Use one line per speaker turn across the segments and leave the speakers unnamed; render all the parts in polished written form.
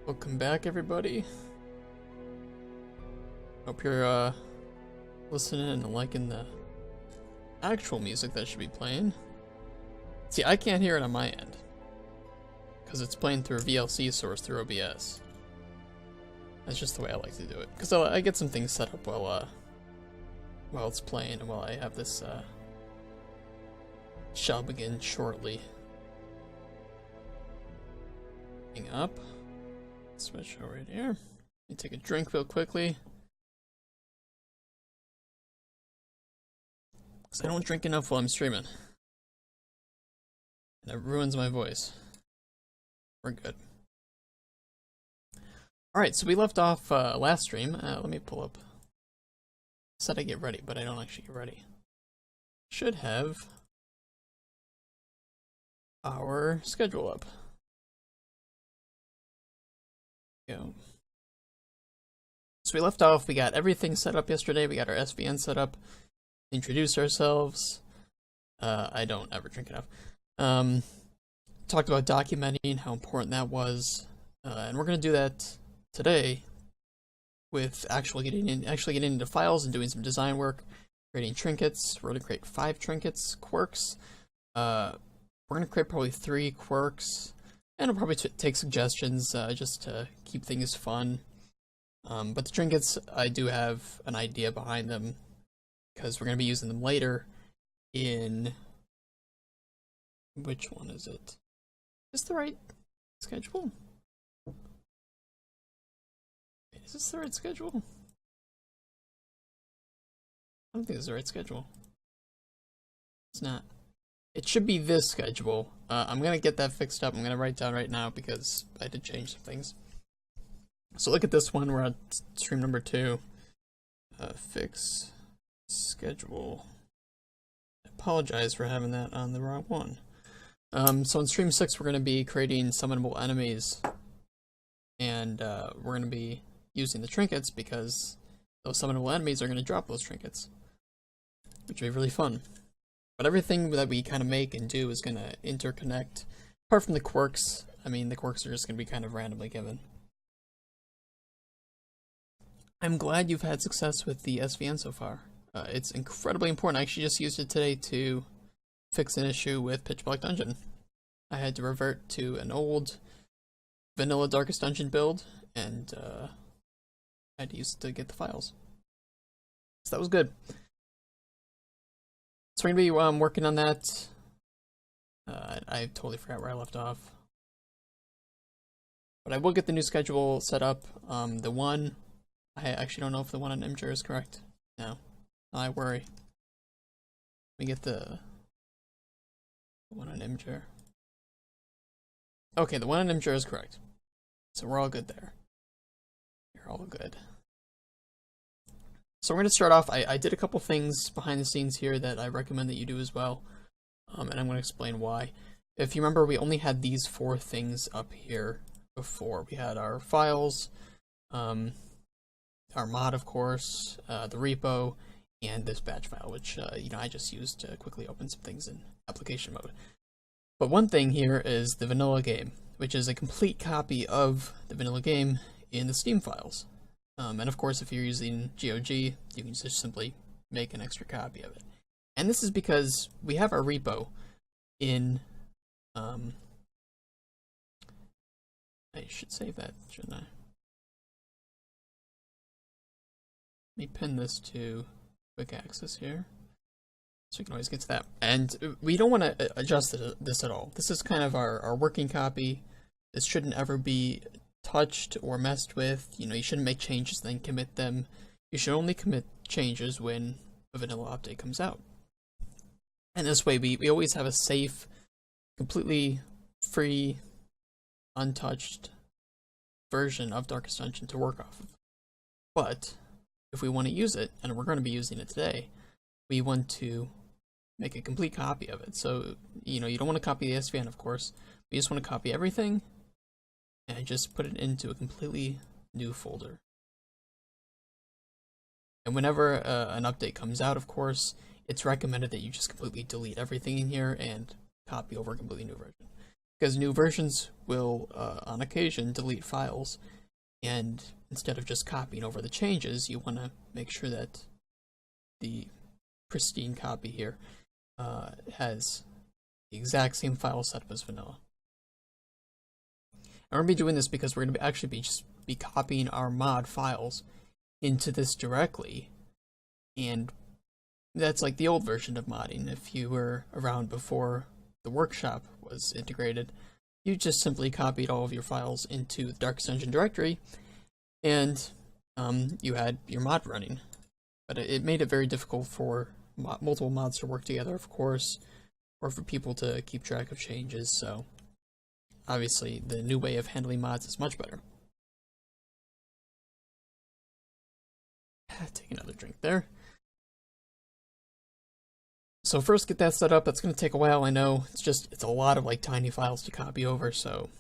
Welcome back, everybody. Hope you're listening and liking the actual music that should be playing. See, I can't hear it on my end because it's playing through a VLC source through OBS. That's just the way I like to do it, because I get some things set up while it's playing and while I have this shall begin shortly. Hang up. Switch over here. Let me take a drink real quickly, because I don't drink enough while I'm streaming, and it ruins my voice. We're good. Alright, so we left off last stream. Let me pull up. Said I get ready, but I don't actually get ready. Should have our schedule up. Go. So we left off, we got everything set up yesterday, we got our SVN set up, introduced ourselves. I don't ever drink enough. Talked about documenting, how important that was, and we're going to do that today with actually getting into files and doing some design work, creating trinkets. We're going to create 5 trinkets, quirks. We're going to create probably 3 quirks. And I'll probably take suggestions just to keep things fun. But the trinkets, I do have an idea behind them, because we're going to be using them later in... Which one is it? Is this the right schedule? Is this the right schedule? I don't think it's the right schedule. It's not. It should be this schedule. I'm gonna get that fixed up. I'm gonna write down right now because I did change some things. So look at this one. We're on stream number 2. Fix schedule. I apologize for having that on the wrong one. So in stream 6, we're gonna be creating summonable enemies, and we're gonna be using the trinkets because those summonable enemies are gonna drop those trinkets, which will be really fun. But everything that we kind of make and do is going to interconnect. Apart from the quirks, I mean, the quirks are just going to be kind of randomly given. I'm glad you've had success with the SVN so far. It's incredibly important. I actually just used it today to fix an issue with Pitch Black Dungeon. I had to revert to an old vanilla Darkest Dungeon build, and I had to use it to get the files. So that was good. So we're going to be working on that. I totally forgot where I left off. But I will get the new schedule set up. The one, I actually don't know if the one on Imgur is correct. No, I worry. Let me get the one on Imgur. Okay, the one on Imgur is correct. So we're all good there. You're all good. So we're going to start off. I did a couple things behind the scenes here that I recommend that you do as well, and I'm going to explain why. If you remember, we only had these 4 things up here before. We had our files, our mod, of course, the repo, and this batch file, which I just used to quickly open some things in application mode. But one thing here is the vanilla game, which is a complete copy of the vanilla game in the Steam files. And of course, if you're using GOG, you can just simply make an extra copy of it. And this is because we have our repo in, I should save that, shouldn't I? Let me pin this to quick access here, so we can always get to that. And we don't want to adjust this at all. This is kind of our working copy. This shouldn't ever be touched or messed with. You shouldn't make changes then commit them. You should only commit changes when a vanilla update comes out. And this way we always have a safe, completely free, untouched version of Darkest Dungeon to work off of. But if we want to use it, and we're going to be using it today, we want to make a complete copy of it. So you don't want to copy the SVN, of course. We just want to copy everything and just put it into a completely new folder. And whenever an update comes out, of course, it's recommended that you just completely delete everything in here and copy over a completely new version. because new versions will, on occasion, delete files, and instead of just copying over the changes, you want to make sure that the pristine copy here has the exact same file setup as vanilla. And we're going to be doing this because we're going to actually be copying our mod files into this directly, and that's like the old version of modding. If you were around before the workshop was integrated, you just simply copied all of your files into the Darkest Dungeon directory, and you had your mod running. But it made it very difficult for multiple mods to work together, of course, or for people to keep track of changes, so obviously the new way of handling mods is much better. Take another drink there. So first get that set up. That's going to take a while, I know. It's a lot of like tiny files to copy over, so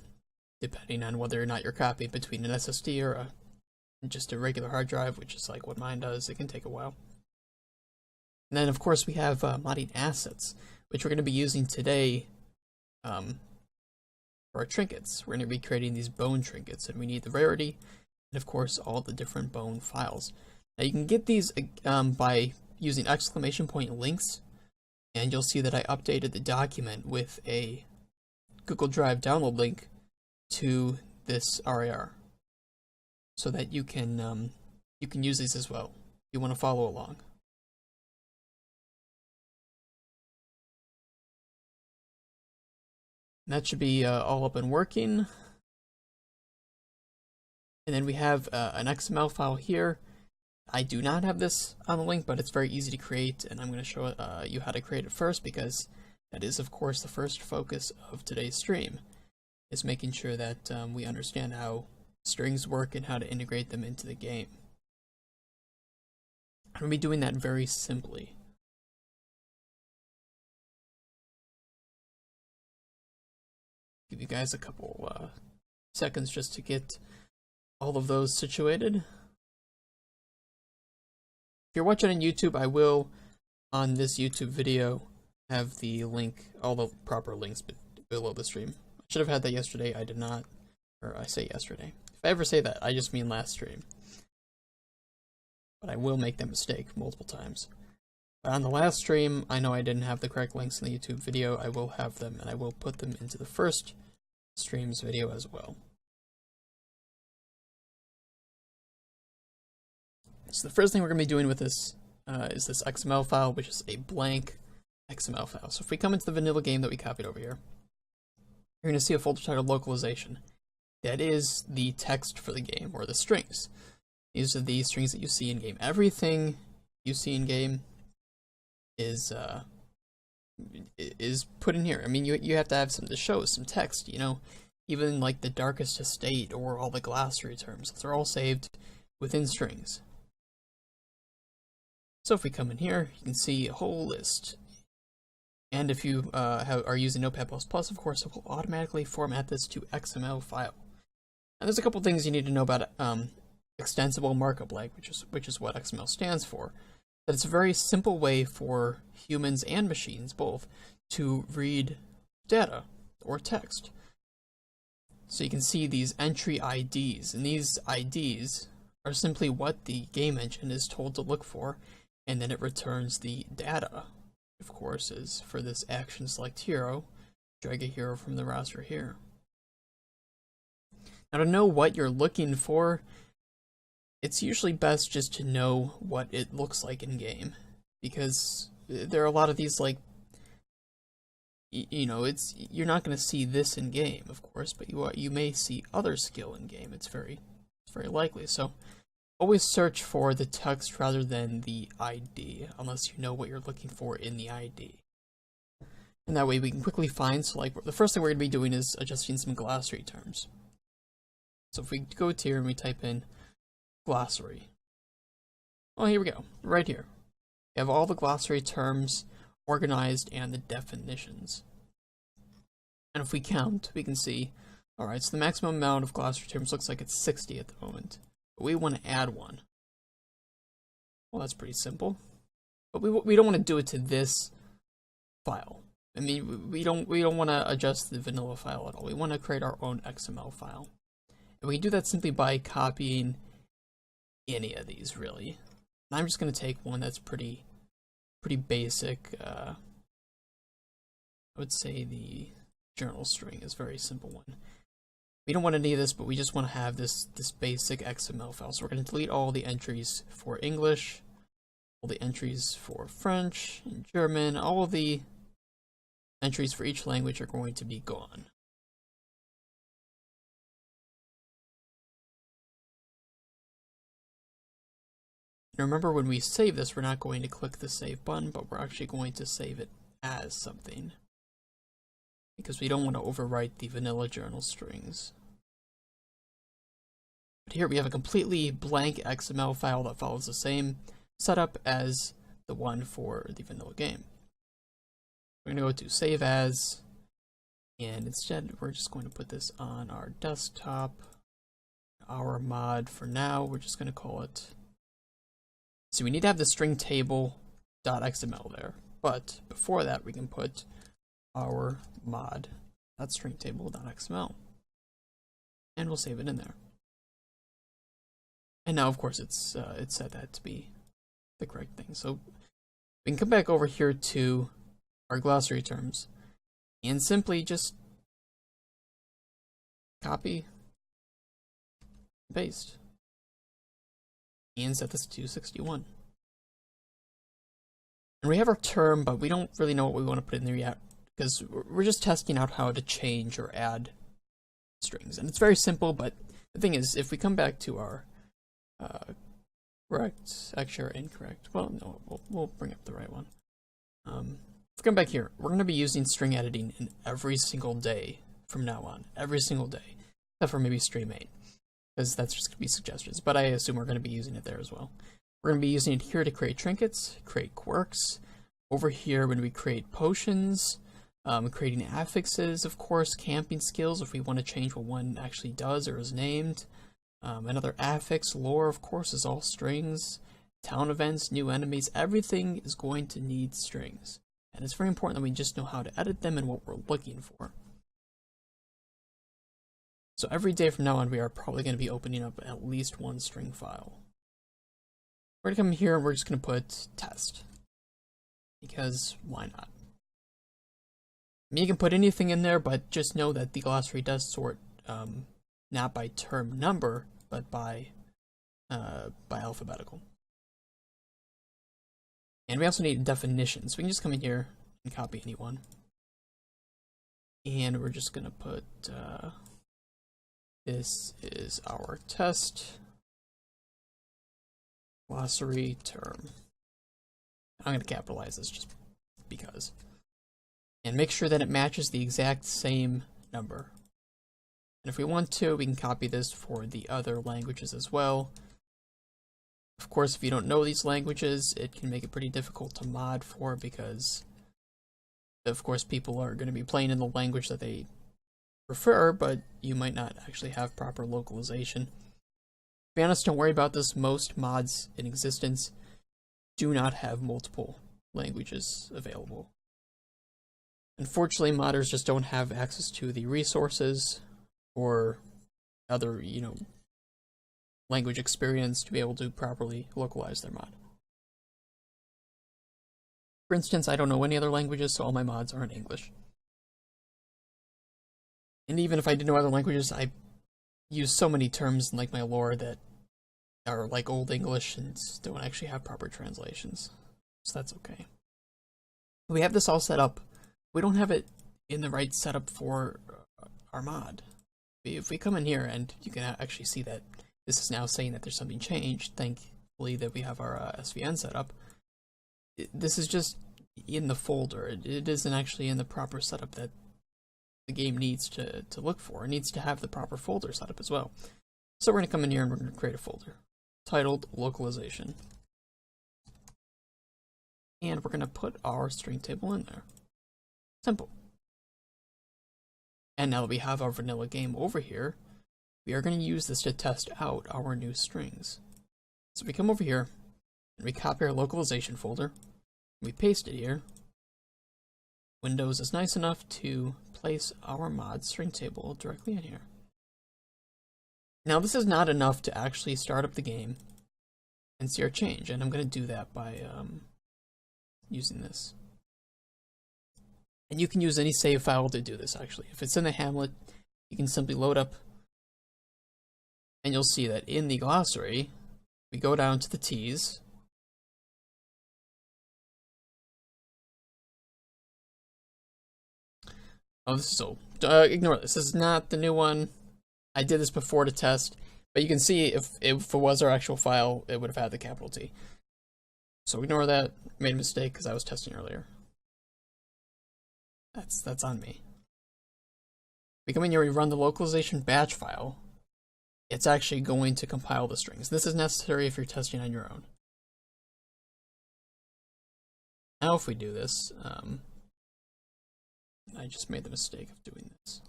depending on whether or not you're copying between an SSD or just a regular hard drive, which is like what mine does, it can take a while. And then of course we have modding assets, which we're going to be using today for our trinkets. We're going to be creating these bone trinkets, and we need the rarity and of course all the different bone files. Now you can get these by using exclamation point links, and you'll see that I updated the document with a Google Drive download link to this RAR, so that you can use these as well if you want to follow along. And that should be all up and working. And then we have an XML file here. I do not have this on the link, but it's very easy to create, and I'm going to show you how to create it first, because that is, of course, the first focus of today's stream, is making sure that we understand how strings work and how to integrate them into the game. I'm going to be doing that very simply. Give you guys a couple seconds just to get all of those situated. If you're watching on YouTube, I will, on this YouTube video, have the link, all the proper links below the stream. I should have had that yesterday, I did not. Or I say yesterday. If I ever say that, I just mean last stream. But I will make that mistake multiple times. But on the last stream, I know I didn't have the correct links in the YouTube video. I will have them, and I will put them into the first stream's video as well. So the first thing we're going to be doing with this is this XML file, which is a blank XML file. So if we come into the vanilla game that we copied over here, you're going to see a folder titled Localization. That is the text for the game, or the strings. These are the strings that you see in game. Everything you see in game is put in here. I mean, you have to have something to show, some text, you know, even like the darkest estate or all the glossary terms. Those are all saved within strings. So if we come in here, you can see a whole list. And if you are using Notepad++, of course, it will automatically format this to XML file. And there's a couple things you need to know about extensible markup language, which is what XML stands for. That it's a very simple way for humans and machines both to read data or text. So you can see these entry IDs, and these IDs are simply what the game engine is told to look for, and then it returns the data. Of course, is for this action select hero, drag a hero from the roster here. Now, to know what you're looking for, it's usually best just to know what it looks like in game, because there are a lot of these, like, you know, you're not going to see this in game, of course, but you may see other skill in game. It's very likely. So always search for the text rather than the ID, unless you know what you're looking for in the ID. And that way we can quickly find, so like the first thing we're going to be doing is adjusting some glossary terms. So if we go to here and we type in glossary. Well, here we go, right here. We have all the glossary terms organized and the definitions. And if we count, we can see, alright, so the maximum amount of glossary terms looks like it's 60 at the moment. But we want to add one. Well, that's pretty simple. But we don't want to do it to this file. I mean, we don't want to adjust the vanilla file at all. We want to create our own XML file. And we can do that simply by copying any of these, really. And I'm just going to take one that's pretty basic. I would say the journal string is a very simple one. We don't want any of this, but we just want to have this basic XML file. So we're going to delete all the entries for English, all the entries for French and German, all of the entries for each language are going to be gone. And remember, when we save this, we're not going to click the save button, but we're actually going to save it as something, because we don't want to overwrite the vanilla journal strings. But here we have a completely blank XML file that follows the same setup as the one for the vanilla game. We're going to go to Save As, and instead we're just going to put this on our desktop. Our mod for now, we're just going to call it. So we need to have the string table.xml there, but before that we can put our mod.stringtable.xml, and we'll save it in there. And now, of course, it's set that to be the correct thing. So we can come back over here to our glossary terms and simply just copy, paste, and set this to 61. And we have our term, but we don't really know what we want to put in there yet, because we're just testing out how to change or add strings. And it's very simple, but the thing is, if we come back to our correct, actually, or incorrect, well, no, we'll bring up the right one. If we come back here, we're going to be using string editing in every single day from now on, every single day, except for maybe stream 8, because that's just going to be suggestions, but I assume we're going to be using it there as well. We're going to be using it here to create trinkets, create quirks. Over here, when we create potions, creating affixes, of course, camping skills if we want to change what one actually does or is named. Another affix, lore, of course, is all strings. Town events, new enemies, everything is going to need strings. And it's very important that we just know how to edit them and what we're looking for. So every day from now on, we are probably going to be opening up at least one string file. We're going to come here and we're just going to put test, because why not? I mean, you can put anything in there, but just know that the glossary does sort not by term number, but by alphabetical. And we also need definitions. So we can just come in here and copy anyone. And we're just going to put, this is our test glossary term. I'm going to capitalize this just because. And make sure that it matches the exact same number. And if we want to, we can copy this for the other languages as well. Of course, if you don't know these languages, it can make it pretty difficult to mod for, because, of course, people are going to be playing in the language that they prefer, but you might not actually have proper localization. To be honest, don't worry about this. Most mods in existence do not have multiple languages available. Unfortunately, modders just don't have access to the resources or other, language experience to be able to properly localize their mod. For instance, I don't know any other languages, so all my mods are in English. And even if I did know other languages, I use so many terms in my lore that are like Old English and don't actually have proper translations. So that's okay. We have this all set up. We don't have it in the right setup for our mod. If we come in here, and you can actually see that this is now saying that there's something changed, thankfully that we have our SVN set up. This is just in the folder. It isn't actually in the proper setup that the game needs to look for. It needs to have the proper folder setup as well. So we're going to come in here and we're going to create a folder titled Localization. And we're going to put our string table in there. Simple. And now that we have our vanilla game over here, we are going to use this to test out our new strings. So we come over here, and we copy our localization folder, and we paste it here. Windows is nice enough to place our mod string table directly in here. Now this is not enough to actually start up the game and see our change, and I'm going to do that by using this. And you can use any save file to do this, actually. If it's in the Hamlet, you can simply load up, and you'll see that in the glossary, we go down to the T's, oh, this is old. Ignore this. This is not the new one. I did this before to test, but you can see if it was our actual file, it would have had the capital T. So ignore that. Made a mistake because I was testing earlier. That's on me. We come in here, we run the localization batch file. It's actually going to compile the strings. This is necessary if you're testing on your own. Now if we do this, I just made the mistake of doing this.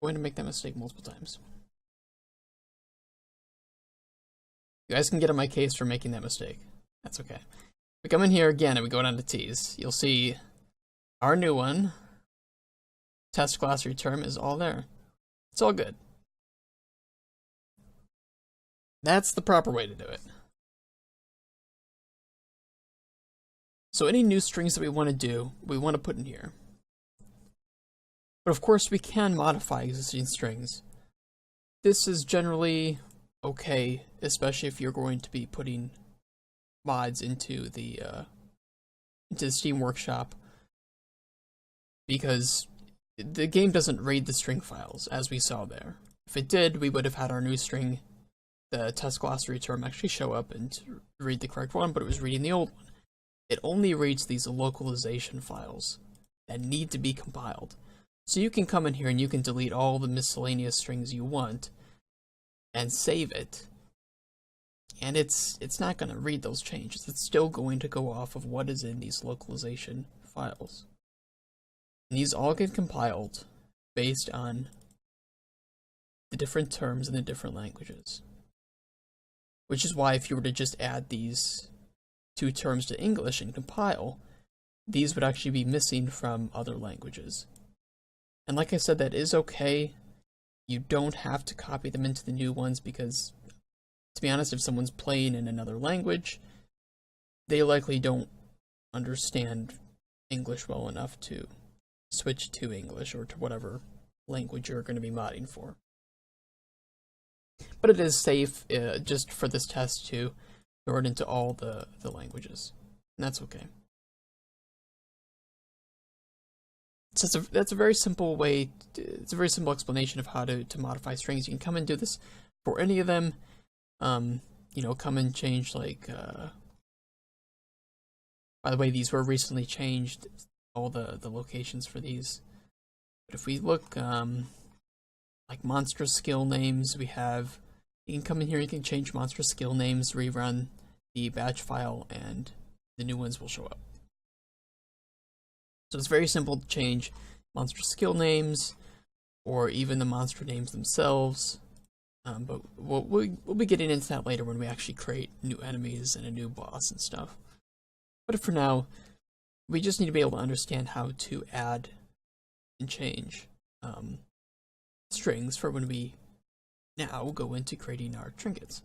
I'm going to make that mistake multiple times. You guys can get on my case for making that mistake. That's okay. We come in here again and we go down to T's. You'll see our new one, test glossary term, is all there. It's all good. That's the proper way to do it. So any new strings that we want to do, we want to put in here. But of course we can modify existing strings. This is generally okay, especially if you're going to be putting mods into the Steam Workshop, because the game doesn't read the string files, as we saw there. If it did, we would have had our new string, the test glossary term, actually show up and read the correct one, but it was reading the old one. It only reads these localization files that need to be compiled. So you can come in here and you can delete all the miscellaneous strings you want and save it. And it's not going to read those changes. It's still going to go off of what is in these localization files. And these all get compiled based on the different terms in the different languages. Which is why if you were to just add these two terms to English and compile, these would actually be missing from other languages. And like I said, that is okay. You don't have to copy them into the new ones because, to be honest, if someone's playing in another language, they likely don't understand English well enough to switch to English or to whatever language you're going to be modding for. But it is safe just for this test to throw it into all the languages, and that's okay. So that's a very simple way, it's a very simple explanation of how to modify strings. You can come and do this for any of them. You know, come and change, like, by the way, these were recently changed, all the locations for these. But if we look, like monstrous skill names, we have, you can come in here, you can change monstrous skill names, rerun the batch file, and the new ones will show up. So it's very simple to change monster skill names, or even the monster names themselves. But we'll be getting into that later when we actually create new enemies and a new boss and stuff. But for now, we just need to be able to understand how to add and change strings for when we now go into creating our trinkets,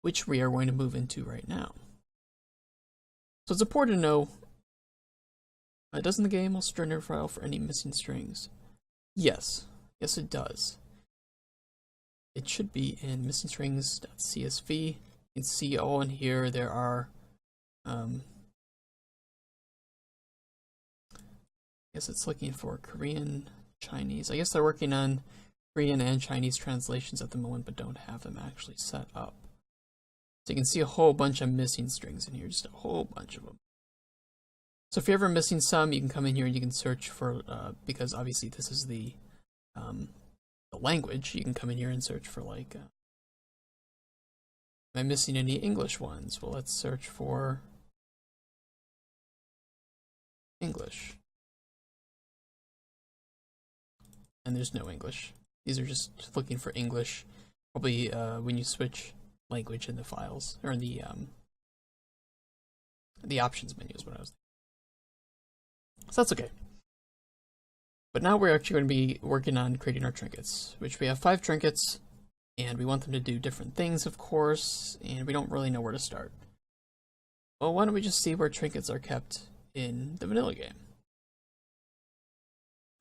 which we are going to move into right now. So it's important to know, doesn't the game also generate a file for any missing strings? Yes. Yes, it does. It should be in missingstrings.csv. You can see all in here there are, I guess it's looking for Korean, Chinese. I guess they're working on Korean and Chinese translations at the moment, but don't have them actually set up. So you can see a whole bunch of missing strings in here, just a whole bunch of them. So if you're ever missing some, you can come in here and you can search for, because obviously this is the language, you can come in here and search for, like, am I missing any English ones? Well, let's search for English. And there's no English. These are just looking for English, probably when you switch language in the files, or in the options menu is what I was thinking. So that's okay. But now we're actually going to be working on creating our trinkets, which we have 5 trinkets, and we want them to do different things, of course, and we don't really know where to start. Well, why don't we just see where trinkets are kept in the vanilla game?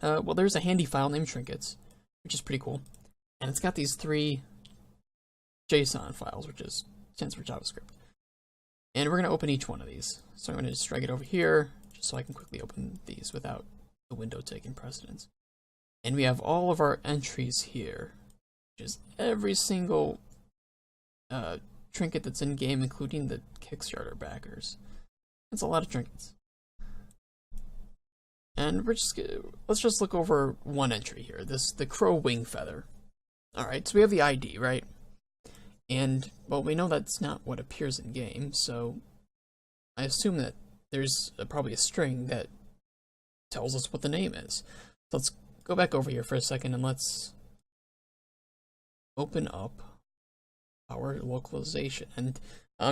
Well, there's a handy file named Trinkets, which is pretty cool, and it's got these 3 JSON files, which stands for JavaScript. And we're going to open each one of these. So I'm going to just drag it over here, just so I can quickly open these without the window taking precedence. And we have all of our entries here, which is every single trinket that's in game, including the Kickstarter backers. That's a lot of trinkets. And let's just look over one entry here. The crow wing feather. All right, so we have the ID, right? And well, we know that's not what appears in game, so I assume that there's probably a string that tells us what the name is. So let's go back over here for a second and let's open up our localization. And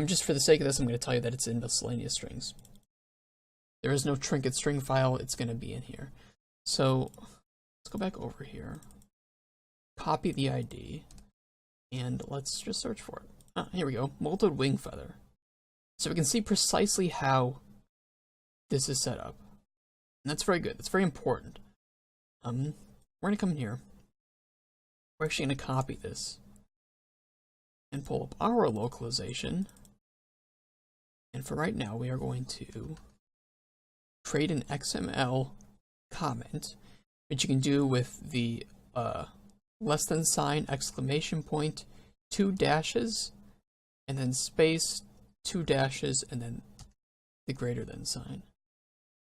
just for the sake of this, I'm going to tell you that it's in miscellaneous strings. There is no trinket string file, it's going to be in here. So let's go back over here, copy the ID, and let's just search for it. Ah, here we go, molded wing feather. So we can see precisely how this is set up. And that's very good, that's very important. We're going to come in here. We're actually going to copy this and pull up our localization. And for right now, we are going to create an XML comment, which you can do with the less than sign, exclamation point, 2 dashes, and then space, 2 dashes, and then the greater than sign.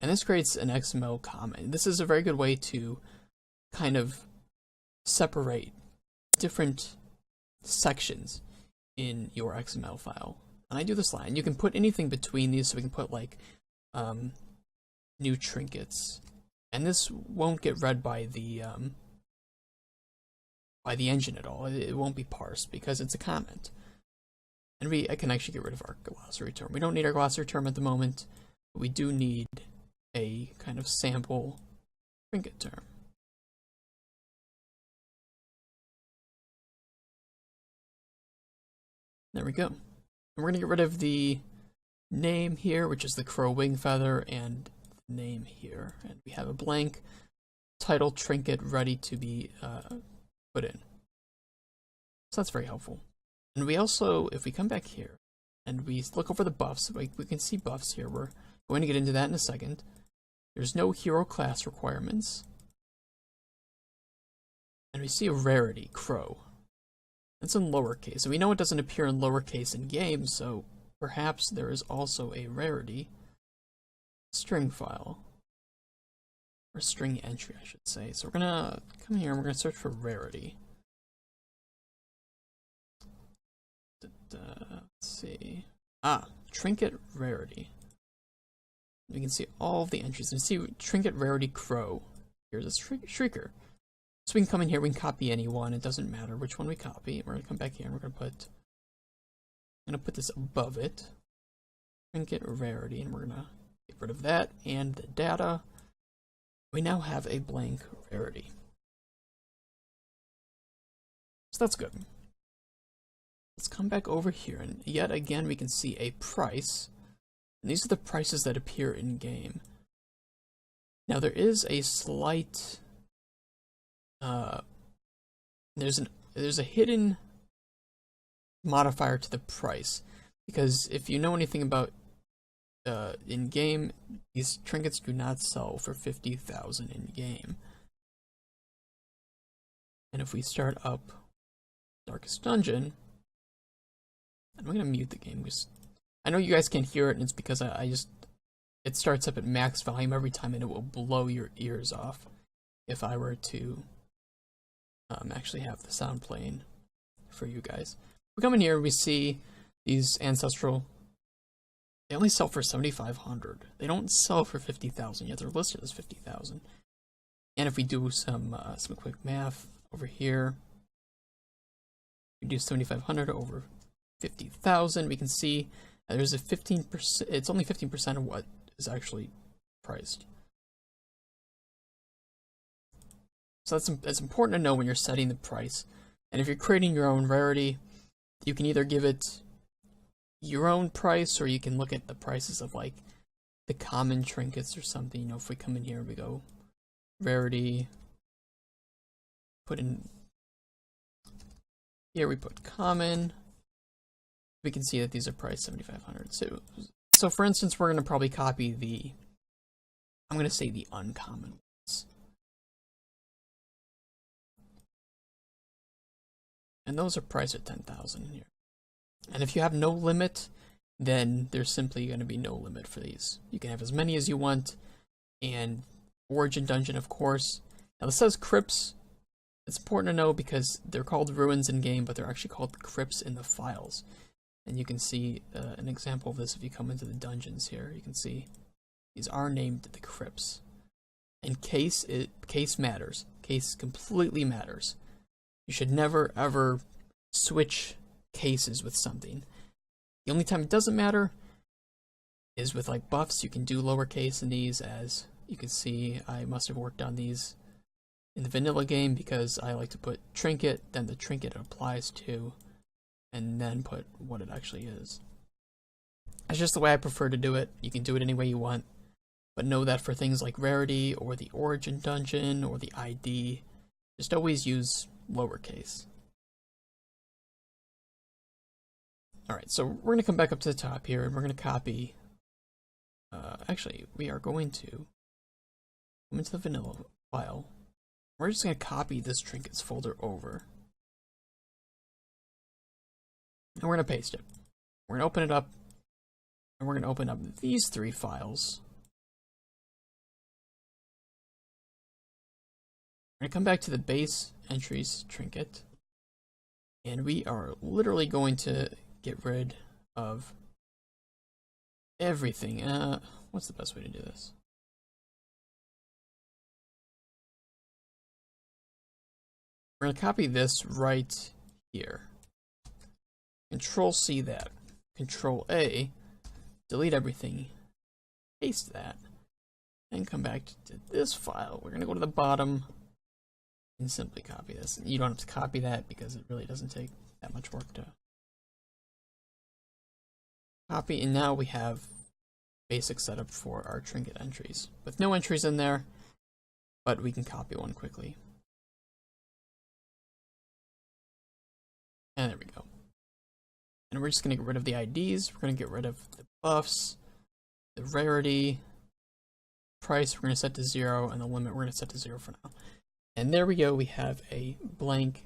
And this creates an XML comment. This is a very good way to kind of separate different sections in your XML file. And I do this line. You can put anything between these, so we can put like new trinkets, and this won't get read by the engine at all. It won't be parsed because it's a comment. And I can actually get rid of our glossary term. We don't need our glossary term at the moment, but we do need a kind of sample trinket term. There we go. And we're going to get rid of the name here, which is the crow wing feather, and name here, and we have a blank title trinket ready to be put in. So that's very helpful. And we also, if we come back here and we look over the buffs, we can see buffs here. We're going to get into that in a second. There's no hero class requirements, and we see a rarity crow. It's in lowercase, and we know it doesn't appear in lowercase in game, so perhaps there is also a rarity string file, or string entry, I should say. So we're gonna come here and we're gonna search for rarity. Let's see. Trinket rarity. We can see all of the entries. And see trinket rarity crow. Here's a shrieker. So we can come in here, we can copy any one. It doesn't matter which one we copy. We're gonna come back here and we're gonna put this above it. Trinket rarity, and we're gonna get rid of that and the data. We now have a blank rarity. So that's good. Let's come back over here, and yet again we can see a price. And these are the prices that appear in game. Now there is a slight there's a hidden modifier to the price, because if you know anything about in game, these trinkets do not sell for 50,000 in game. And if we start up Darkest Dungeon, and I'm gonna mute the game because I know you guys can't hear it, and it's because it starts up at max volume every time, and it will blow your ears off if I were to actually have the sound playing for you guys. We come in here and we see these ancestral. They only sell for 7,500. They don't sell for 50,000 yet. They're listed as 50,000. And if we do some quick math over here, we do 7,500 over 50,000. We can see there's a 15%. It's only 15% of what is actually priced. So that's important to know when you're setting the price. And if you're creating your own rarity, you can either give it your own price, or you can look at the prices of like the common trinkets or something. You know, if we come in here and we go rarity, put in here, we put common, we can see that these are priced 7,500. So for instance, we're going to probably copy the, I'm going to say the uncommon ones. And those are priced at 10,000 here. And if you have no limit, then there's simply going to be no limit for these. You can have as many as you want. And origin dungeon, of course. Now this says crypts. It's important to know because they're called ruins in game, but they're actually called crypts in the files. And you can see an example of this if you come into the dungeons here. You can see these are named the crypts. And case matters. Case completely matters. You should never ever switch cases with something. The only time it doesn't matter is with like buffs. You can do lowercase in these, as you can see. I must have worked on these in the vanilla game because I like to put trinket, then the trinket it applies to, and then put what it actually is. That's just the way I prefer to do it. You can do it any way you want, but know that for things like rarity or the origin dungeon or the ID, just always use lowercase. Alright, so we're going to come back up to the top here and we're going to copy, actually we are going to come into the vanilla file. We're just going to copy this trinkets folder over. And we're going to paste it. We're going to open it up, and we're going to open up these three files. We're going to come back to the base entries trinket, and we are literally going to get rid of everything. What's the best way to do this? We're going to copy this right here. Control C that. Control A, delete everything, paste that, and come back to this file. We're going to go to the bottom and simply copy this. You don't have to copy that because it really doesn't take that much work to copy. And now we have basic setup for our trinket entries with no entries in there, but we can copy one quickly. And there we go. And we're just going to get rid of the IDs, we're going to get rid of the buffs, the rarity, price we're going to set to 0, and the limit we're going to set to 0 for now. And there we go, we have a blank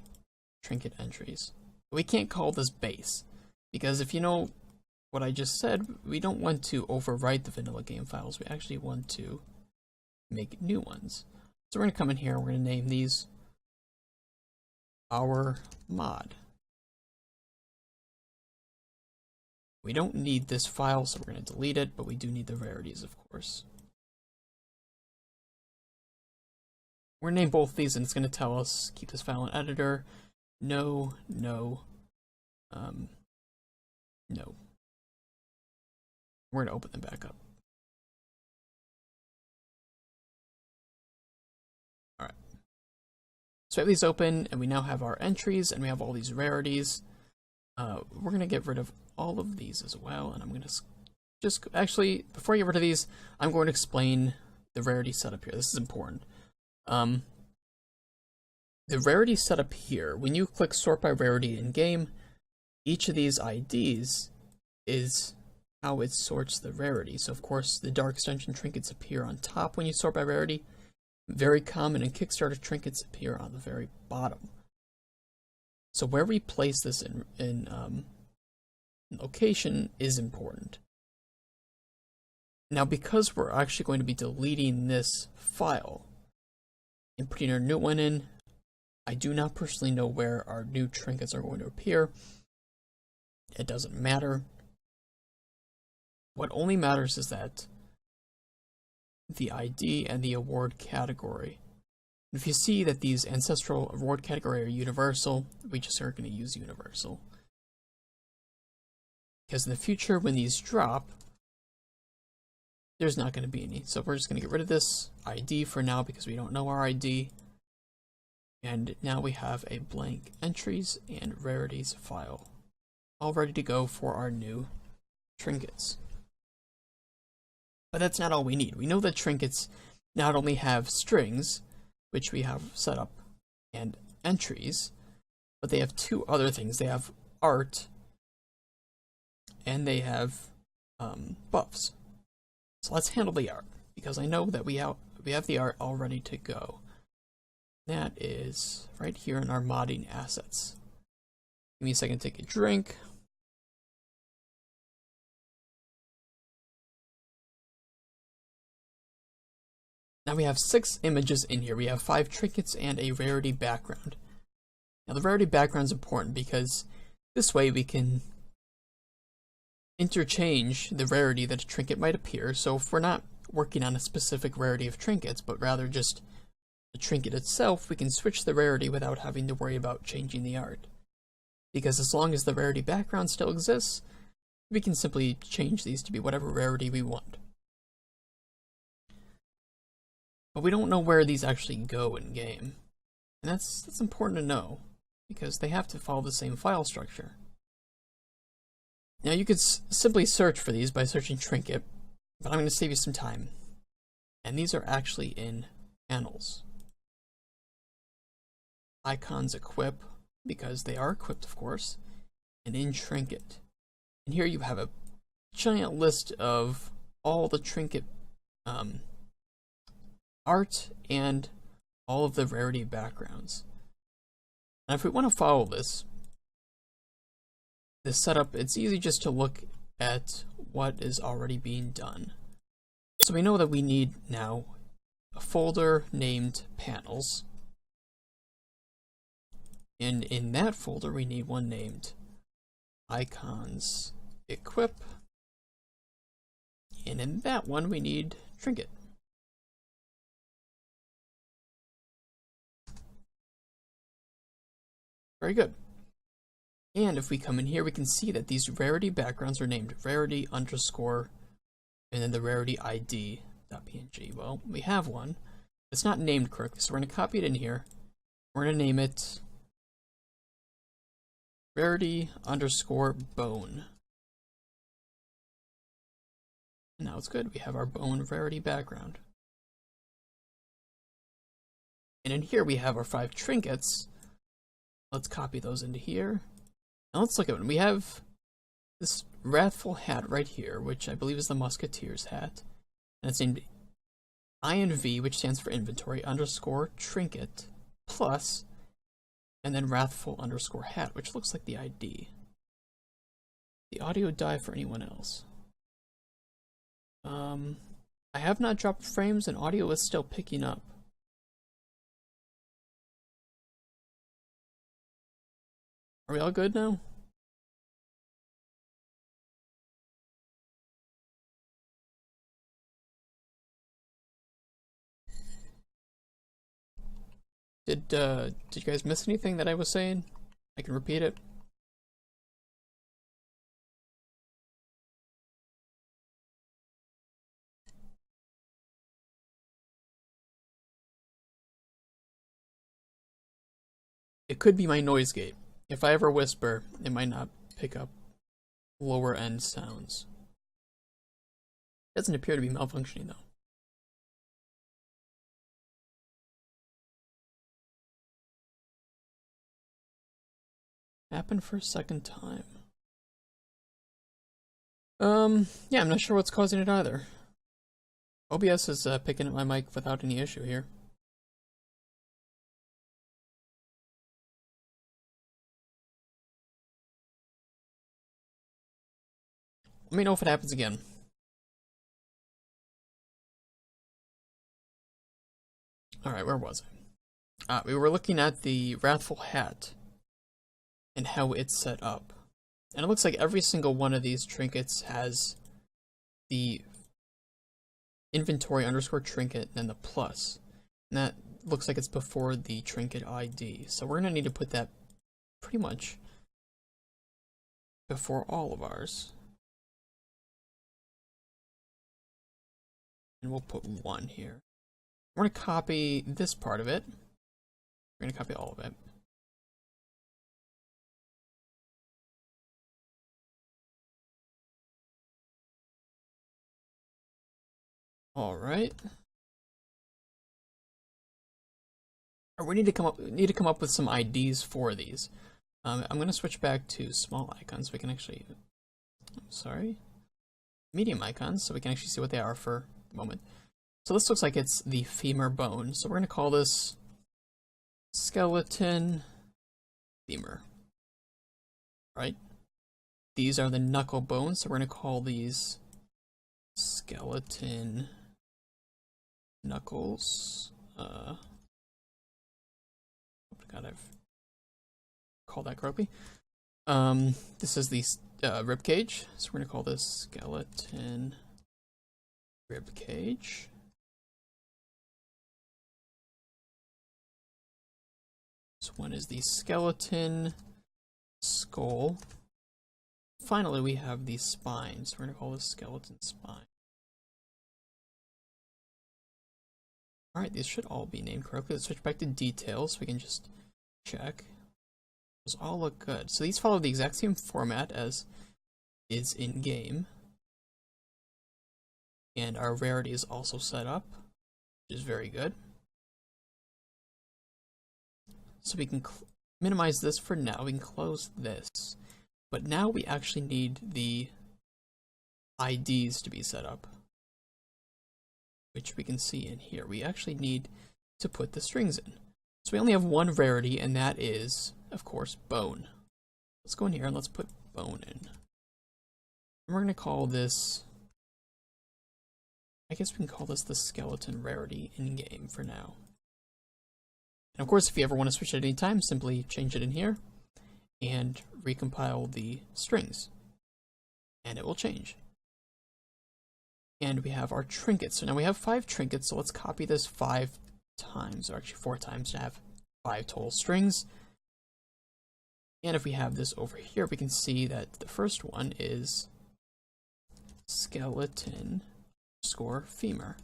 trinket entries. We can't call this base, because if you know what I just said, we don't want to overwrite the vanilla game files, we actually want to make new ones. So we're going to come in here, we're going to name these Our Mod. We don't need this file, so we're going to delete it, but we do need the rarities, of course. We're going to name both these, and it's going to tell us, keep this file in editor, no. We're going to open them back up. Alright. So we have these open, and we now have our entries, and we have all these rarities. We're going to get rid of all of these as well, and I'm going to just, actually, before I get rid of these, I'm going to explain the rarity setup here. This is important. The rarity setup here, when you click sort by rarity in game, each of these IDs is how it sorts the rarity. So of course, the dark extension trinkets appear on top when you sort by rarity. Very common and Kickstarter trinkets appear on the very bottom. So where we place this in location is important. Now, because we're actually going to be deleting this file and putting our new one in, I do not personally know where our new trinkets are going to appear. It doesn't matter. What only matters is that the ID and the award category. If you see that these ancestral award category are universal, we just are going to use universal. Because in the future, when these drop, there's not going to be any. So we're just going to get rid of this ID for now because we don't know our ID. And now we have a blank entries and rarities file, all ready to go for our new trinkets. But that's not all we need. We know that trinkets not only have strings, which we have set up, and entries, but they have two other things. They have art, and they have buffs. So let's handle the art, because I know that we have the art all ready to go. That is right here in our modding assets. Give me a second to take a drink. Now we have 6 images in here. We have 5 trinkets and a rarity background. Now the rarity background is important because this way we can interchange the rarity that a trinket might appear. So if we're not working on a specific rarity of trinkets, but rather just the trinket itself, we can switch the rarity without having to worry about changing the art. Because as long as the rarity background still exists, we can simply change these to be whatever rarity we want. But we don't know where these actually go in game. And that's important to know, because they have to follow the same file structure. Now you could simply search for these by searching trinket, but I'm going to save you some time. And these are actually in panels. Icons equip, because they are equipped of course, and in trinket. And here you have a giant list of all the trinket art and all of the rarity backgrounds. And if we want to follow this setup, it's easy just to look at what is already being done. So we know that we need now a folder named panels. And in that folder we need one named icons equip. And in that one we need trinket. Very good. And if we come in here, we can see that these rarity backgrounds are named rarity underscore and then the rarity ID.png. Well, we have one. It's not named correctly, so we're going to copy it in here. We're going to name it rarity underscore bone. And now it's good. We have our bone rarity background. And in here we have our 5 trinkets. Let's copy those into here. Now let's look at it. We have this wrathful hat right here, which I believe is the Musketeer's hat. And it's named INV, which stands for inventory, underscore trinket, plus, and then wrathful underscore hat, which looks like the ID. The audio die for anyone else. I have not dropped frames and audio is still picking up. Are we all good now? Did you guys miss anything that I was saying? I can repeat it. It could be my noise gate. If I ever whisper, it might not pick up lower end sounds. It doesn't appear to be malfunctioning though. Happened for a second time. Yeah, I'm not sure what's causing it either. OBS is picking up my mic without any issue here. Let me know if it happens again. Alright, where was I? We were looking at the Wrathful Hat and how it's set up. And it looks like every single one of these trinkets has the inventory underscore trinket and the plus. And that looks like it's before the trinket ID. So we're going to need to put that pretty much before all of ours. And we'll put 1 here. We're going to copy this part of it. We're going to copy all of it. All right. Or we need to come up with some IDs for these. I'm going to switch back to small icons so we can actually, medium icons so we can actually see what they are for a moment. So this looks like it's the femur bone. So we're going to call this skeleton femur, right? These are the knuckle bones, so we're going to call these skeleton knuckles. God, I've called that correctly. This is the rib cage, so we're going to call this skeleton rib cage. This one is the skeleton skull. Finally, we have the spine, so we're going to call this skeleton spine. Alright, these should all be named correctly. Let's switch back to details so we can just check. Those all look good. So these follow the exact same format as is in game. And our rarity is also set up, which is very good. So we can minimize this for now. We can close this. But now we actually need the IDs to be set up, which we can see in here. We actually need to put the strings in. So we only have one rarity, and that is, of course, bone. Let's go in here and let's put bone in. And we're going to call this, I guess we can call this the skeleton rarity in-game for now. And of course, if you ever want to switch at any time, simply change it in here and recompile the strings, and it will change. And we have our trinkets. So now we have 5 trinkets, so let's copy this 5 times, or actually 4 times to have 5 total strings. And if we have this over here, we can see that the first one is skeleton _ femur.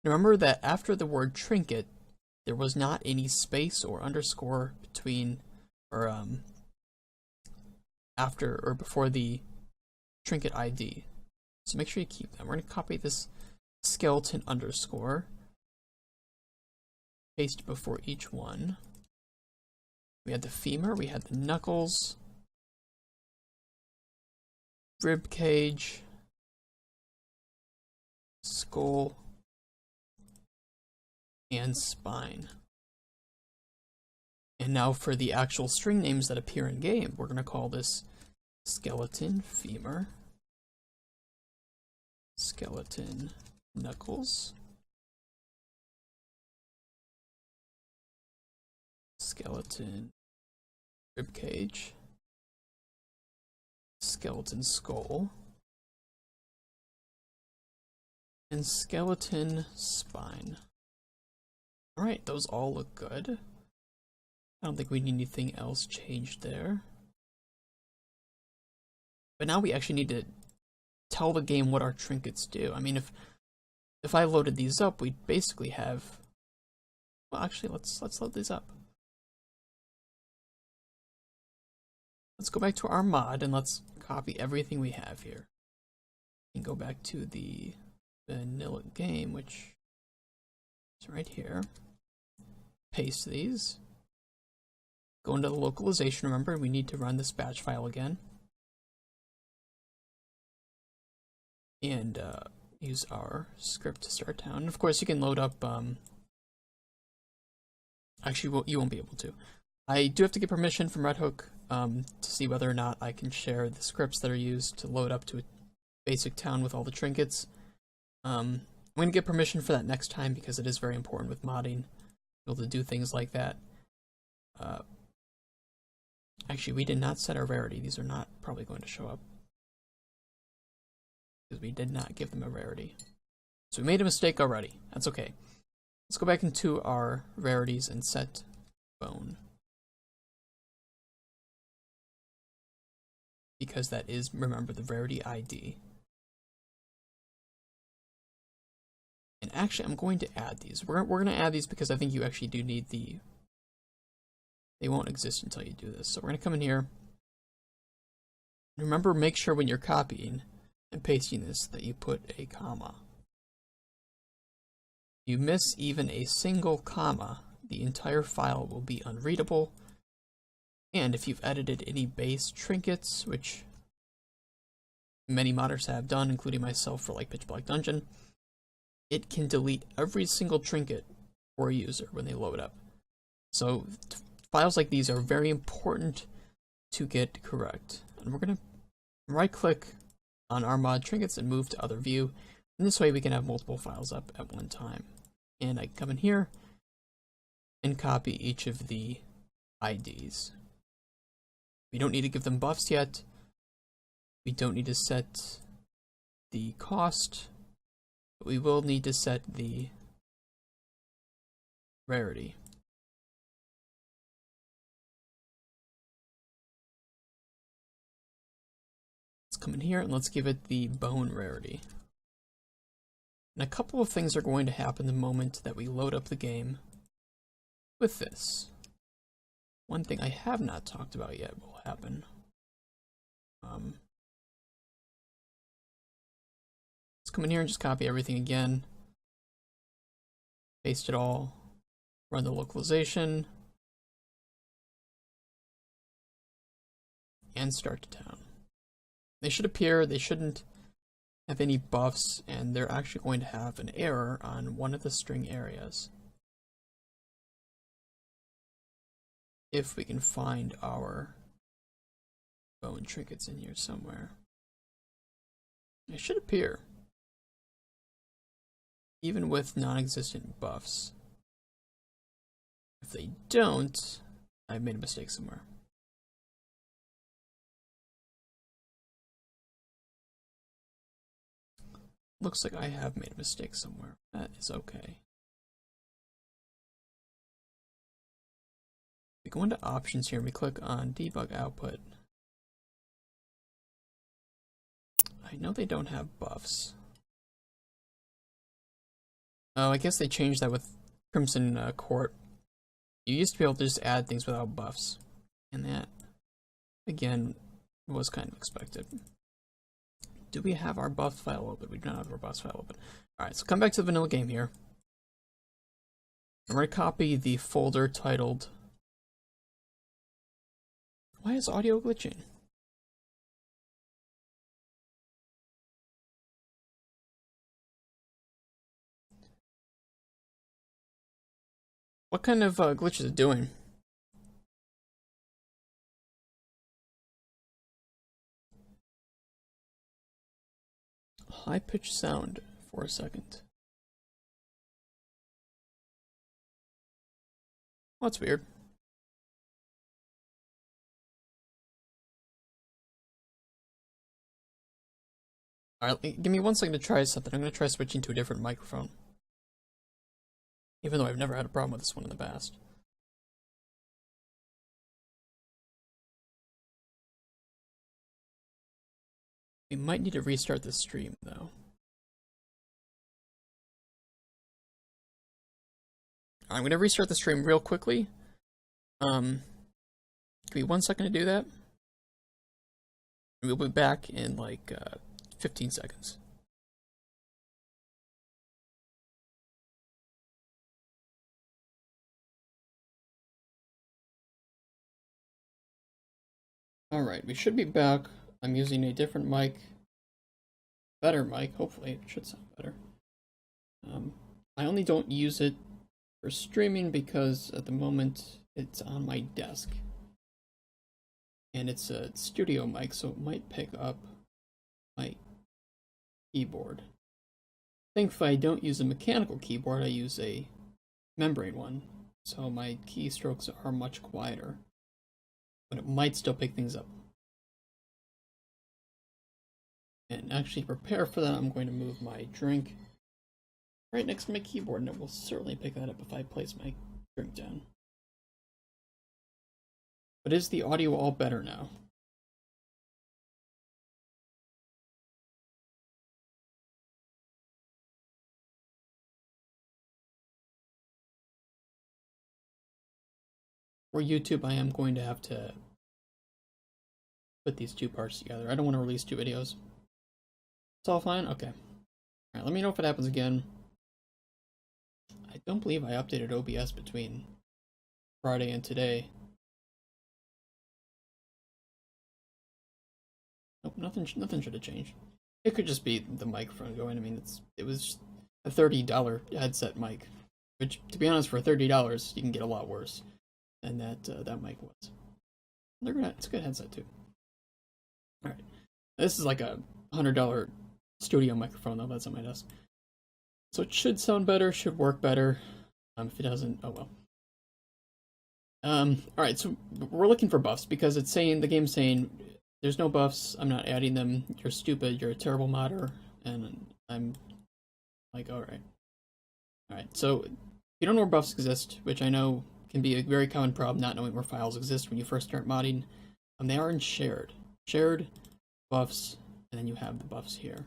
Now remember that after the word trinket, there was not any space or underscore between, or after or before the trinket ID. So make sure you keep them. We're going to copy this skeleton underscore, paste before each one. We had the femur, we had the knuckles, rib cage, skull, and spine. And now for the actual string names that appear in game, we're going to call this skeleton femur, skeleton knuckles, skeleton rib cage, skeleton skull, and skeleton spine. Alright, those all look good. I don't think we need anything else changed there. But now we actually need to tell the game what our trinkets do. I mean, if I loaded these up, we'd basically have, well, actually, let's load these up. Let's go back to our mod and let's copy everything we have here. And go back to the vanilla game, which is right here. Paste these. Go into the localization. Remember, we need to run this batch file again. And use our script to start down. And of course, you can load up. Actually, you won't be able to. I do have to get permission from Red Hook to see whether or not I can share the scripts that are used to load up to a basic town with all the trinkets. I'm going to get permission for that next time because it is very important with modding, able to do things like that. Actually, we did not set our rarity. These are not probably going to show up because we did not give them a rarity. So we made a mistake already. That's okay. Let's go back into our rarities and set bone, because that is, remember, the rarity ID. And actually, I'm going to add these. We're going to add these because I think you actually do need the they won't exist until you do this. So we're going to come in here. Remember, make sure when you're copying and pasting this that you put a comma. You miss even a single comma, the entire file will be unreadable. And if you've edited any base trinkets, which many modders have done, including myself for like Pitch Black Dungeon, it can delete every single trinket for a user when they load up. So files like these are very important to get correct. And we're going to right click on our mod trinkets and move to other view. And this way we can have multiple files up at one time. And I come in here and copy each of the IDs. We don't need to give them buffs yet. We don't need to set the cost, but we will need to set the rarity. Let's come in here and let's give it the bone rarity. And a couple of things are going to happen the moment that we load up the game with this. One thing I have not talked about yet will happen. Let's come in here and just copy everything again. Paste it all. Run the localization. And start to town. They should appear, they shouldn't have any buffs, and they're actually going to have an error on one of the string areas. If we can find our bone trinkets in here somewhere. They should appear, even with non-existent buffs. If they don't, I've made a mistake somewhere. Looks like I have made a mistake somewhere. That is okay. We go into options here and we click on debug output. I know they don't have buffs. Oh, I guess they changed that with Crimson Court. You used to be able to just add things without buffs. And that, again, was kind of expected. Do we have our buff file open? We do not have our buff file open. Alright, so come back to the vanilla game here. I'm going to copy the folder titled... Why is audio glitching? What kind of glitch is it doing? High-pitched sound for a second. Well, that's weird. Alright, give me 1 second to try something. I'm going to try switching to a different microphone. Even though I've never had a problem with this one in the past. We might need to restart the stream, though. I'm going to restart the stream real quickly. Give me 1 second to do that. We'll be back in like 15 seconds. Alright, we should be back. I'm using a different mic. Better mic, hopefully it should sound better. I only don't use it for streaming because at the moment it's on my desk. And it's a studio mic, so it might pick up my keyboard. Thankfully I don't use a mechanical keyboard, I use a membrane one. So my keystrokes are much quieter. But it might still pick things up. And actually prepare for that, I'm going to move my drink right next to my keyboard, and it will certainly pick that up if I place my drink down. But is the audio all better now? For YouTube, I am going to have to put these two parts together. I don't want to release two videos. It's all fine? Okay. Alright, let me know if it happens again. I don't believe I updated OBS between Friday and today. Nope, nothing should have changed. It could just be the microphone going. I mean, it was a $30 headset mic, which, to be honest, for $30, you can get a lot worse than that mic was. It's a good headset too. All right, this is like a $100 studio microphone though. That's on my desk, so it should sound better, should work better. If it doesn't, oh well. All right, so we're looking for buffs because it's saying the game's saying there's no buffs. I'm not adding them. You're stupid. You're a terrible modder, and I'm like, all right. So if you don't know where buffs exist, which I know can be a very common problem, not knowing where files exist when you first start modding, they are in shared buffs, and then you have the buffs here.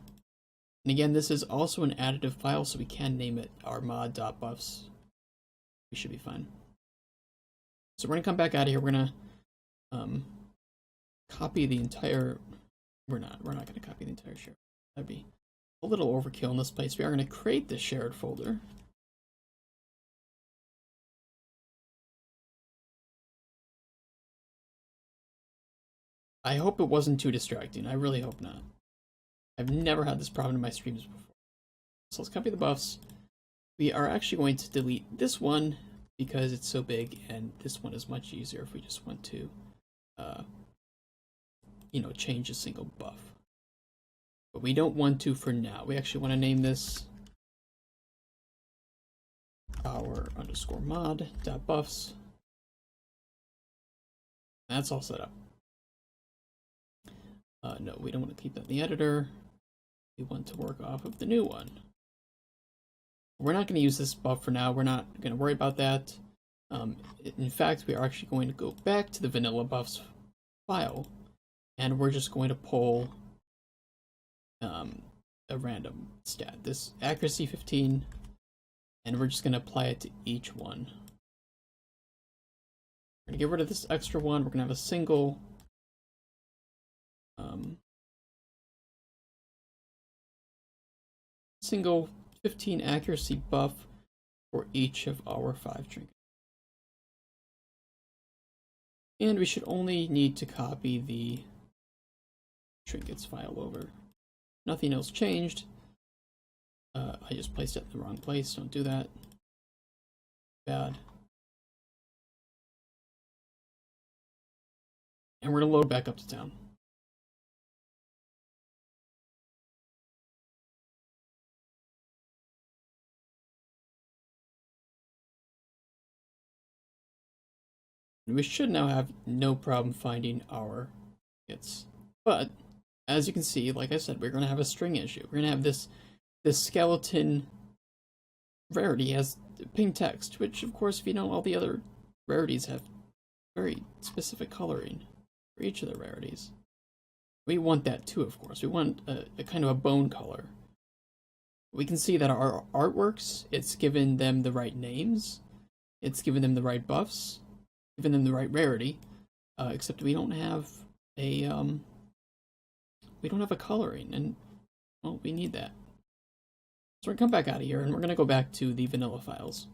And again, this is also an additive file, so we can name it our mod.buffs. We should be fine. So we're gonna come back out of here. We're gonna copy the entire. We're not gonna copy the entire share. That'd be a little overkill in this place. We are gonna create the shared folder. I hope it wasn't too distracting. I really hope not. I've never had this problem in my streams before. So let's copy the buffs. We are actually going to delete this one because it's so big, and this one is much easier if we just want to, change a single buff. But we don't want to for now. We actually want to name this our_mod.buffs. That's all set up. No, we don't want to keep that in the editor. We want to work off of the new one. We're not going to use this buff for now. We're not going to worry about that. In fact, we are actually going to go back to the vanilla buffs file, and we're just going to pull a random stat, this accuracy 15, and we're just going to apply it to each one. We're going to get rid of this extra one. We're going to have a single single 15 accuracy buff for each of our 5 trinkets. And we should only need to copy the trinkets file over. Nothing else changed. I just placed it in the wrong place. Don't do that. Bad. And we're going to load back up to town. We should now have no problem finding our hits. But, as you can see, like I said, we're going to have a string issue. We're going to have this skeleton rarity has ping text, which, of course, if you know, all the other rarities have very specific coloring for each of the rarities. We want that too, of course. We want a kind of a bone color. We can see that our artworks, it's given them the right names, it's given them the right buffs, given them the right rarity, except we don't have a coloring, and well, we need that. So we're gonna come back out of here, and we're gonna go back to the vanilla files.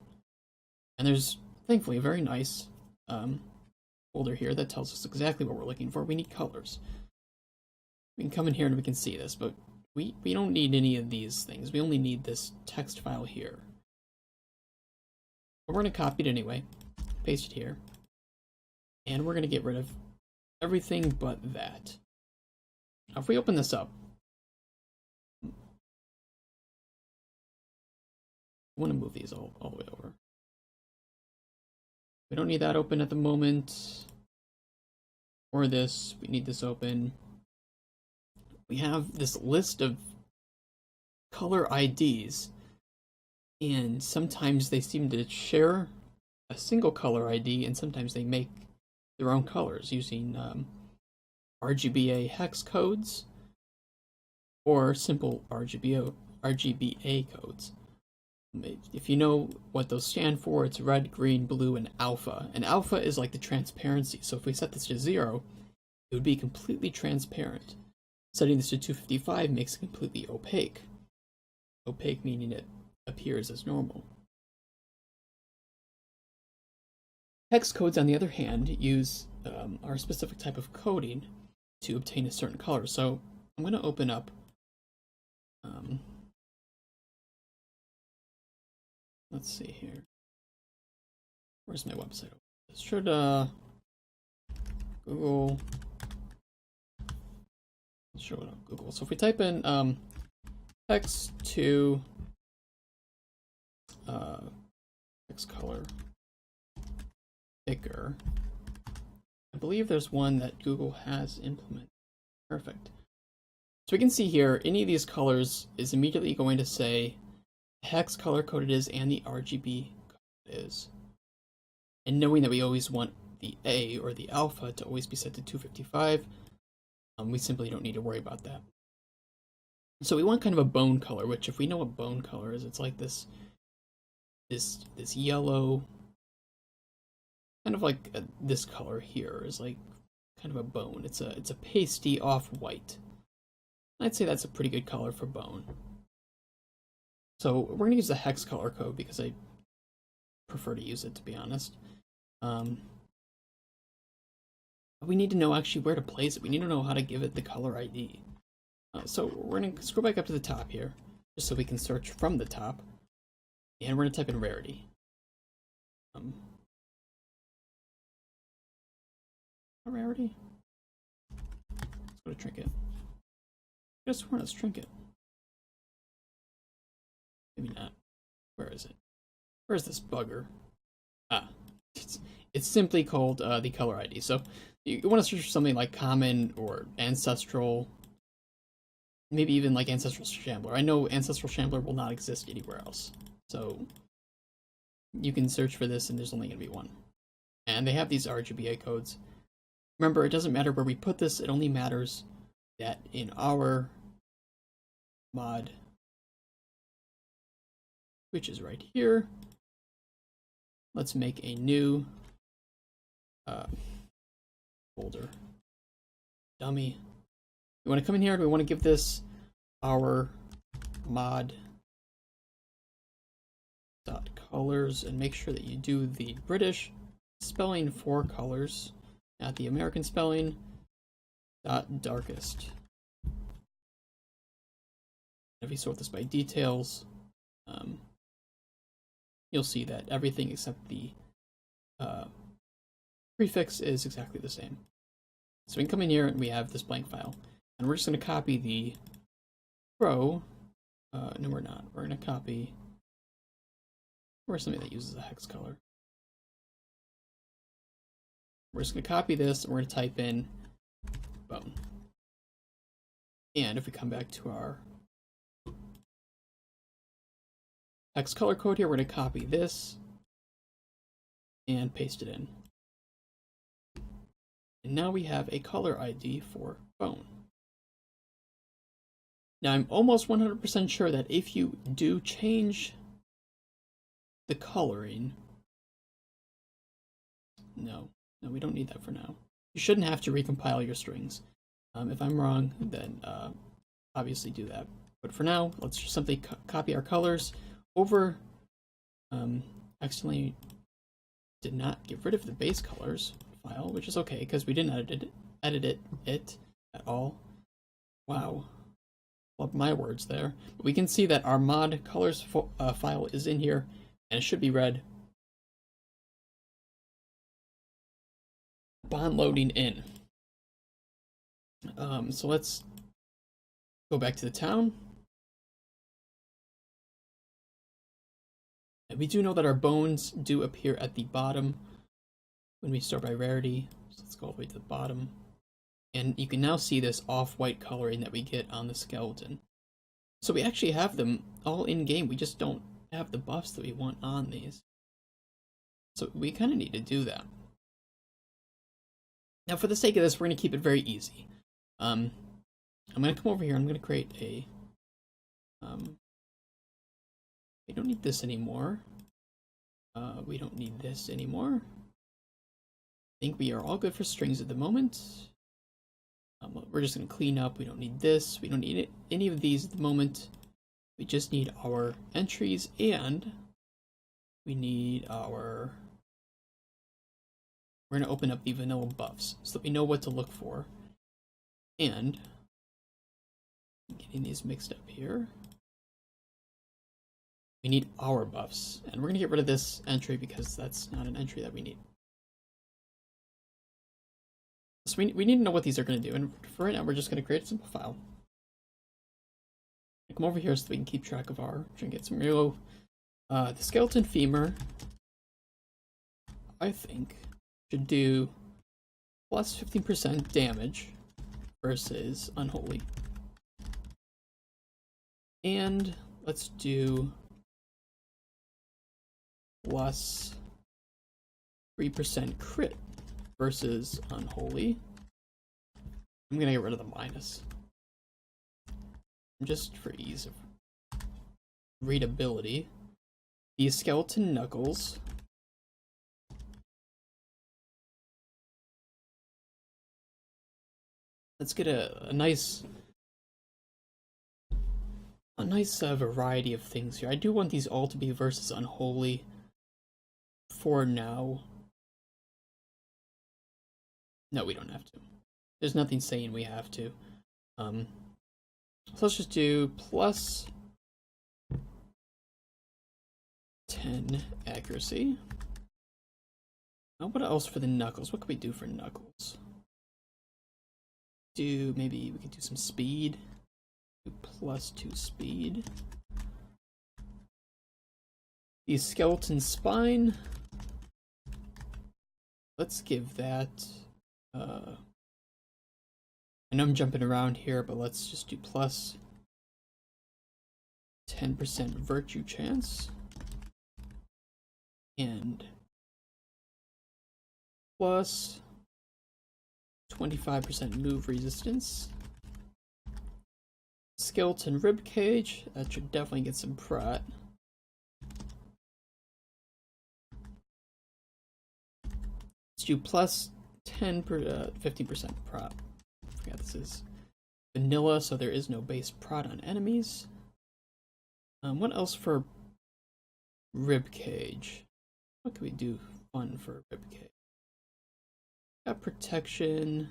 And there's thankfully a very nice folder here that tells us exactly what we're looking for. We need colors. We can come in here and we can see this, but we don't need any of these things. We only need this text file here. But we're gonna copy it anyway, paste it here. And we're going to get rid of everything but that. Now, if we open this up, I want to move these all the way over. We don't need that open at the moment. Or this. We need this open. We have this list of color IDs, and sometimes they seem to share a single color ID, and sometimes they make their own colors using RGBA hex codes or simple RGBA codes. If you know what those stand for, it's red, green, blue, and alpha. And alpha is like the transparency. So if we set this to 0, it would be completely transparent. Setting this to 255 makes it completely opaque. Opaque meaning it appears as normal. Hex codes, on the other hand, use our specific type of coding to obtain a certain color. So I'm going to open up let's see here. Where's my website? It should Google. Let's show it on Google. So if we type in hex to hex color picker, I believe there's one that Google has implemented. Perfect. So we can see here, any of these colors is immediately going to say hex color code it is and the RGB code it is. And knowing that we always want the A or the alpha to always be set to 255, we simply don't need to worry about that. So we want kind of a bone color, which if we know what bone color is, it's like this yellow, kind of like this color here is like kind of a bone. It's a pasty off-white. I'd say that's a pretty good color for bone. So we're going to use the hex color code because I prefer to use it, to be honest. We need to know actually where to place it. We need to know how to give it the color ID. So we're going to scroll back up to the top here, just so we can search from the top. And we're going to type in rarity. Rarity? Let's go to Trinket. I just want to Trinket. Maybe not. Where is it? Where's this bugger? Ah, it's simply called the color ID. So you want to search for something like common or ancestral, maybe even like ancestral shambler. I know ancestral shambler will not exist anywhere else. So you can search for this and there's only going to be one. And they have these RGBA codes. Remember, it doesn't matter where we put this, it only matters that in our mod, which is right here, let's make a new folder. Dummy. We want to come in here and we want to give this our mod dot colors and make sure that you do the British spelling for colors, not the American spelling, dot darkest. If you sort this by details, you'll see that everything except the prefix is exactly the same. So we can come in here and we have this blank file, and we're just going to copy the row. No, we're not. We're going to copy or something that uses a hex color. We're just going to copy this and we're going to type in bone. And if we come back to our hex color code here, we're going to copy this and paste it in. And now we have a color ID for bone. Now I'm almost 100% sure that if you do change the coloring, no, we don't need that for now. You shouldn't have to recompile your strings. If I'm wrong, then obviously do that. But for now, let's just simply copy our colors over. Accidentally did not get rid of the base colors file, which is okay because we didn't edit it at all. Wow, love my words there. But we can see that our mod colors file is in here, and it should be read. Bond loading in. So let's go back to the town. And we do know that our bones do appear at the bottom when we start by rarity. So let's go all the way to the bottom. And you can now see this off-white coloring that we get on the skeleton. So we actually have them all in game. We just don't have the buffs that we want on these. So we kind of need to do that. Now for the sake of this, we're going to keep it very easy. I'm going to come over here. I'm going to create a We don't need this anymore. We don't need this anymore. I think we are all good for strings at the moment. We're just going to clean up. We don't need this. We don't need any of these at the moment. We just need our entries, and we need our... We're going to open up the vanilla buffs so that we know what to look for. And I'm getting these mixed up here. We need our buffs, and we're going to get rid of this entry because that's not an entry that we need. So we need to know what these are going to do, and for right now we're just going to create a simple file. Come over here so that we can keep track of our trinkets. We're going to go, the skeleton femur, I think, should do plus 15% damage versus unholy. And let's do plus 3% crit versus unholy. I'm gonna get rid of the minus, just for ease of readability. The skeleton knuckles. Let's get a nice variety of things here. I do want these all to be versus unholy for now. No, we don't have to. There's nothing saying we have to. So let's just do plus 10 accuracy. What else for the knuckles? What can we do for knuckles? Maybe we could do some speed. Do plus 2 speed. The skeleton spine. Let's give that. I know I'm jumping around here, but let's just do plus 10% virtue chance and plus 25% move resistance. Skeleton rib cage, that should definitely get some prot. Let's do plus 15% prot. I forgot this is vanilla, so there is no base prot on enemies. What else for rib cage? What can we do fun for rib cage? Got protection.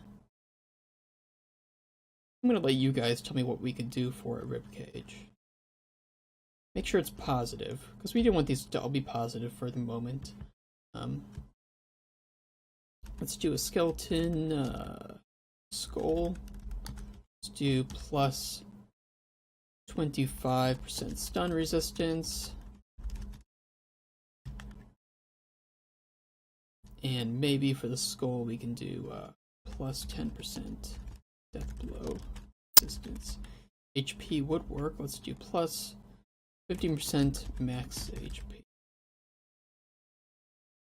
I'm gonna let you guys tell me what we could do for a rib cage. Make sure it's positive, because we didn't want these to all be positive for the moment. Let's do a skeleton skull. Let's do plus 25% stun resistance. And maybe for the skull we can do plus 10% Deathblow resistance. HP would work. Let's do plus 15% max HP.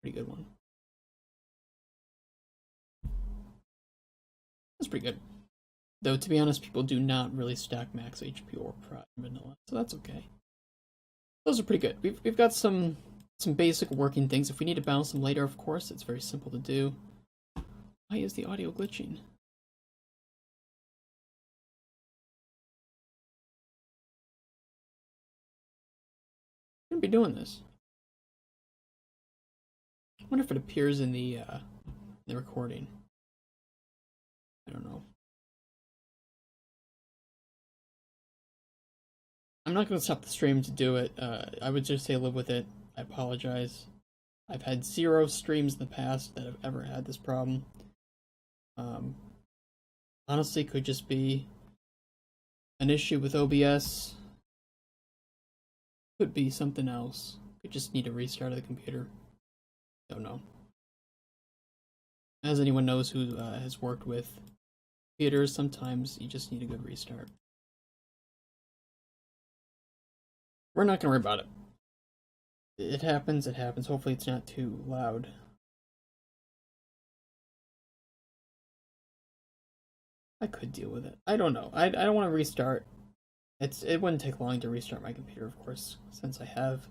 Pretty good one. That's pretty good. Though, to be honest, people do not really stack max HP or prot in vanilla, so that's okay. Those are pretty good. We've got some basic working things. If we need to balance them later, of course, it's very simple to do. Why is the audio glitching? I'm gonna be doing this. I wonder if it appears in the recording. I don't know. I'm not going to stop the stream to do it. I would just say live with it. I apologize. I've had 0 streams in the past that have ever had this problem. Honestly, could just be an issue with OBS. Could be something else. Could just need a restart of the computer. Don't know. As anyone knows who has worked with computers, sometimes you just need a good restart. We're not gonna worry about it. It happens, it happens. Hopefully it's not too loud. I could deal with it. I don't know. I don't want to restart It wouldn't take long to restart my computer, of course, since I have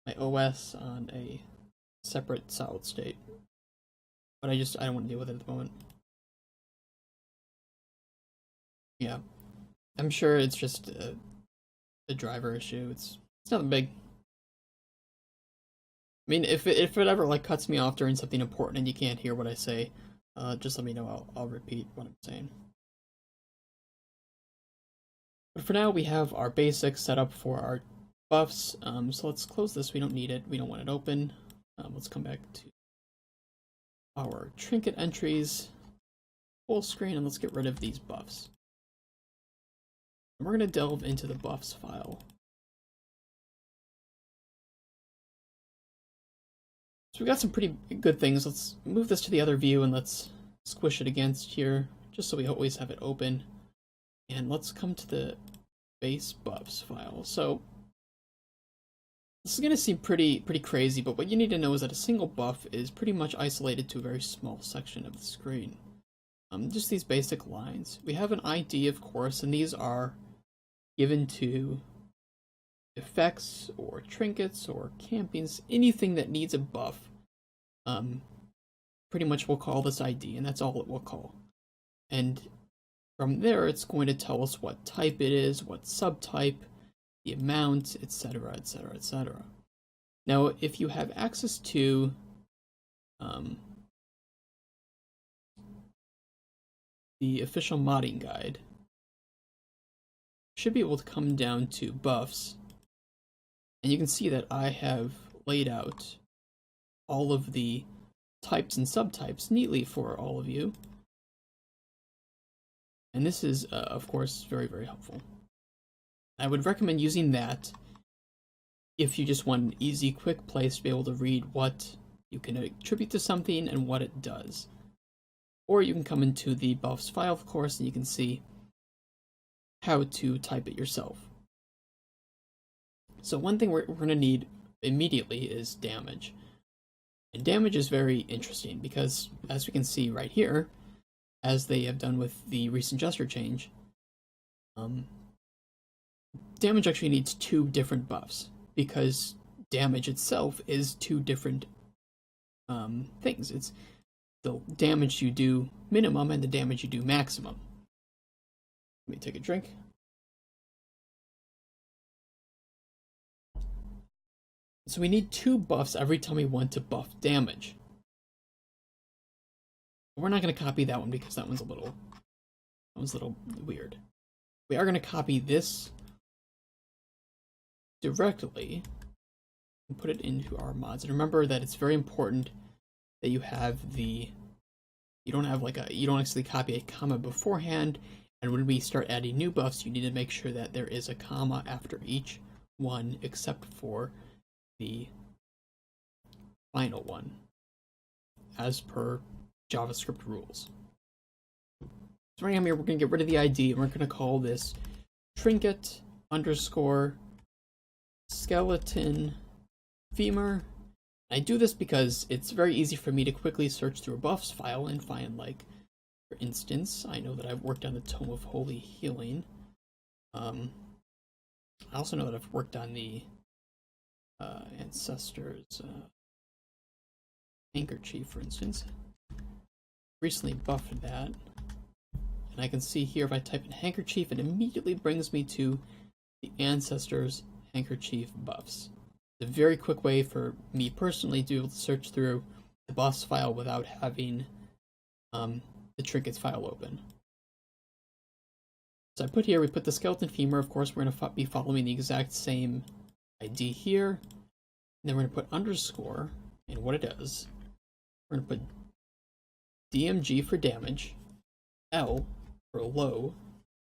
my OS on a separate solid state. But I don't want to deal with it at the moment. Yeah, I'm sure it's just a driver issue. It's nothing big. I mean, if it ever like cuts me off during something important and you can't hear what I say, just let me know. I'll repeat what I'm saying. But for now, we have our basics set up for our buffs. So let's close this. We don't need it. We don't want it open. Let's come back to our trinket entries, full screen, and let's get rid of these buffs. And we're going to delve into the buffs file. So we got some pretty good things. Let's move this to the other view and let's squish it against here, just so we always have it open. And let's come to the base buffs file. So this is going to seem pretty crazy, but what you need to know is that a single buff is pretty much isolated to a very small section of the screen. Just these basic lines. We have an ID, of course, and these are given to effects or trinkets or campings, anything that needs a buff. Pretty much we'll call this ID, and that's all it will call. And from there, it's going to tell us what type it is, what subtype, the amount, etc., etc., etc. Now, if you have access to the official modding guide, you should be able to come down to buffs, and you can see that I have laid out all of the types and subtypes neatly for all of you. And this is, of course, very helpful. I would recommend using that if you just want an easy, quick place to be able to read what you can attribute to something and what it does. Or you can come into the buffs file, of course, and you can see how to type it yourself. So one thing we're going to need immediately is damage. And damage is very interesting because, as we can see right here, as they have done with the recent gesture change, damage actually needs two different buffs because damage itself is two different things. It's the damage you do minimum and the damage you do maximum. Let me take a drink. So we need two buffs every time we want to buff damage. We're not going to copy that one because that one's a little weird. We are going to copy this directly and put it into our mods. And remember that it's very important that you have you don't actually copy a comma beforehand. And when we start adding new buffs, you need to make sure that there is a comma after each one except for the final one, as per JavaScript rules. So right here, we're going to get rid of the ID, and we're going to call this trinket underscore skeleton femur. I do this because it's very easy for me to quickly search through a buffs file and find, like, for instance, I know that I've worked on the Tome of Holy Healing. I also know that I've worked on the Ancestors handkerchief, for instance. Recently buffed that, and I can see here if I type in handkerchief, it immediately brings me to the Ancestors handkerchief buffs. It's a very quick way for me personally to be able to search through the buffs file without having the trinkets file open. So I put here, we put the skeleton femur. Of course, we're going to be following the exact same ID here. And then we're going to put underscore, and what it does, we're going to put DMG for damage, L for low,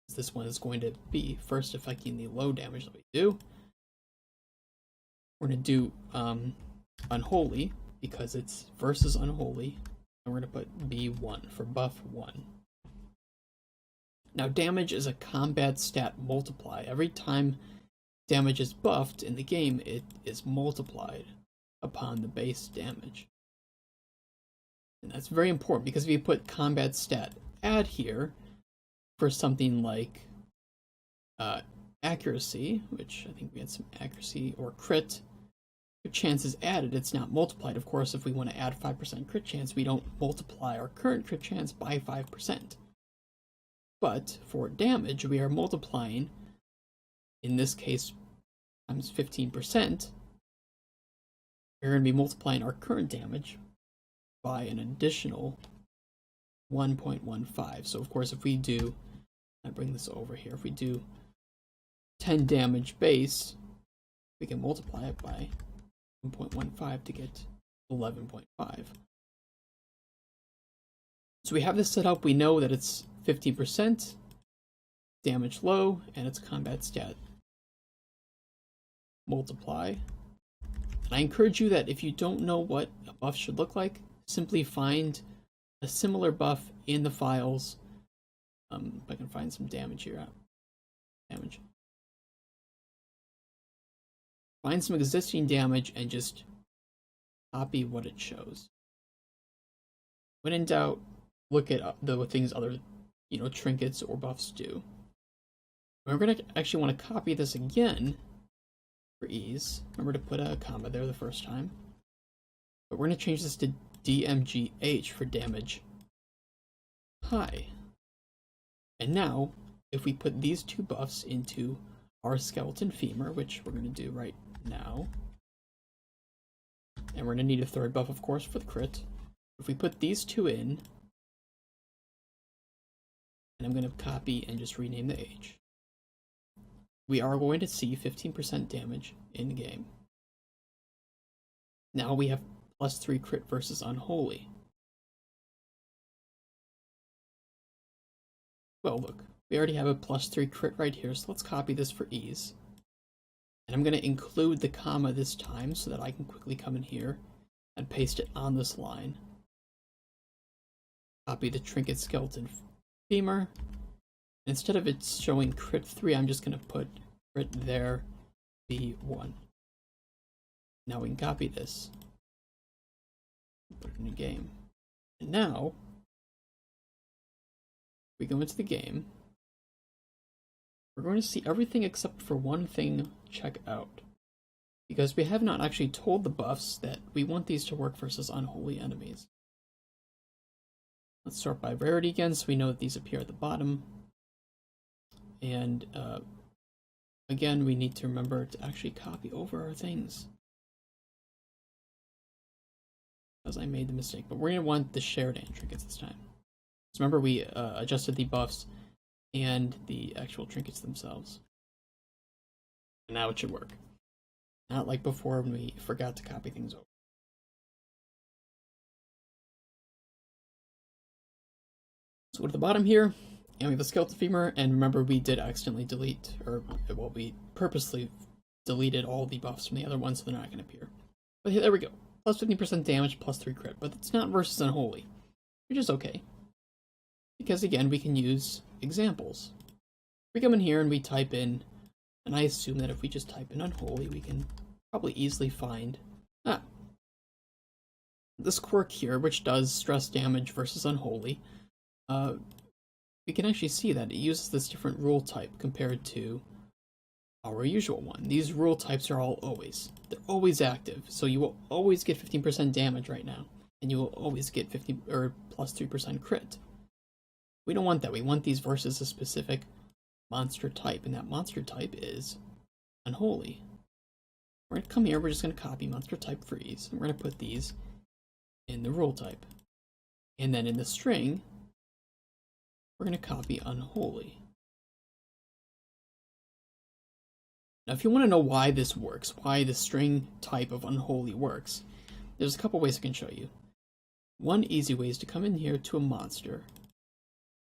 as this one is going to be first affecting the low damage that we do. We're going to do unholy, because it's versus unholy, and we're going to put B1 for buff 1. Now damage is a combat stat multiply. Every time damage is buffed in the game, it is multiplied upon the base damage. And that's very important, because if you put combat stat add here for something like accuracy, which I think we had some accuracy, or crit chance is added, it's not multiplied. Of course, if we want to add 5% crit chance, we don't multiply our current crit chance by 5%. But for damage, we are multiplying, in this case, times 15%. We're going to be multiplying our current damage by an additional 1.15. So, of course, if we do, I bring this over here, if we do 10 damage base, we can multiply it by 1.15 to get 11.5. So we have this set up. We know that it's 15% damage low, and it's combat stat multiply. And I encourage you that if you don't know what a buff should look like, simply find a similar buff in the files. If I can find some damage here. Damage. Find some existing damage and just copy what it shows. When in doubt, look at the things other, trinkets or buffs do. We're going to actually want to copy this again for ease. Remember to put a comma there the first time. But we're going to change this to DMGH for damage high. And now, if we put these two buffs into our skeleton femur, which we're going to do right now, and we're going to need a third buff, of course, for the crit. If we put these two in, and I'm going to copy and just rename the H, we are going to see 15% damage in game. Now we have +3 crit versus Unholy. Well, look, we already have a +3 crit right here, so let's copy this for ease. And I'm going to include the comma this time so that I can quickly come in here and paste it on this line. Copy the Trinket skeleton femur. Instead of it showing crit 3, I'm just going to put crit there, B1. Now we can copy this. Put it in a game. And now, we go into the game. We're going to see everything except for one thing check out. Because we have not actually told the buffs that we want these to work versus unholy enemies. Let's sort by rarity again so we know that these appear at the bottom. And again, we need to remember to actually copy over our things. Because I made the mistake, but we're going to want the shared trinkets this time. So remember, we adjusted the buffs and the actual trinkets themselves. And now it should work. Not like before when we forgot to copy things over. So go to the bottom here, and we have a skeleton femur, and remember we did accidentally delete, or well, we purposely deleted all the buffs from the other ones so they're not going to appear. But here, there we go. Plus 15% damage, +3 crit, but it's not versus unholy, which is okay. Because again, we can use examples. We come in here and we type in, and I assume that if we just type in unholy, we can probably easily find, this quirk here, which does stress damage versus unholy. We can actually see that it uses this different rule type compared to our usual one. These rule types are all always. They're always active, so you will always get 15% damage right now, and you will always get +3% crit. We don't want that. We want these versus a specific monster type, and that monster type is unholy. We're going to come here, we're just going to copy monster type for ease, and we're going to put these in the rule type. And then in the string, we're going to copy unholy. Now, if you want to know why this works, why the string type of unholy works, there's a couple ways I can show you. One easy way is to come in here to a monster,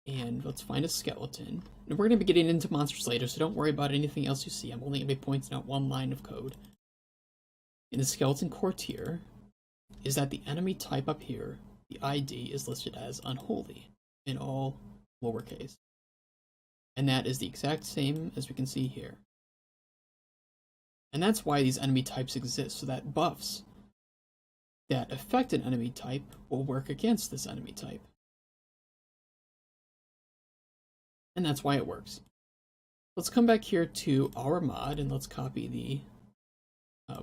and let's find a skeleton. And we're going to be getting into monsters later, so don't worry about anything else you see. I'm only going to be pointing out one line of code. In the skeleton core tier, is that the enemy type up here, the ID, is listed as unholy in all lowercase. And that is the exact same as we can see here. And that's why these enemy types exist, so that buffs that affect an enemy type will work against this enemy type. And that's why it works. Let's come back here to our mod and let's copy the,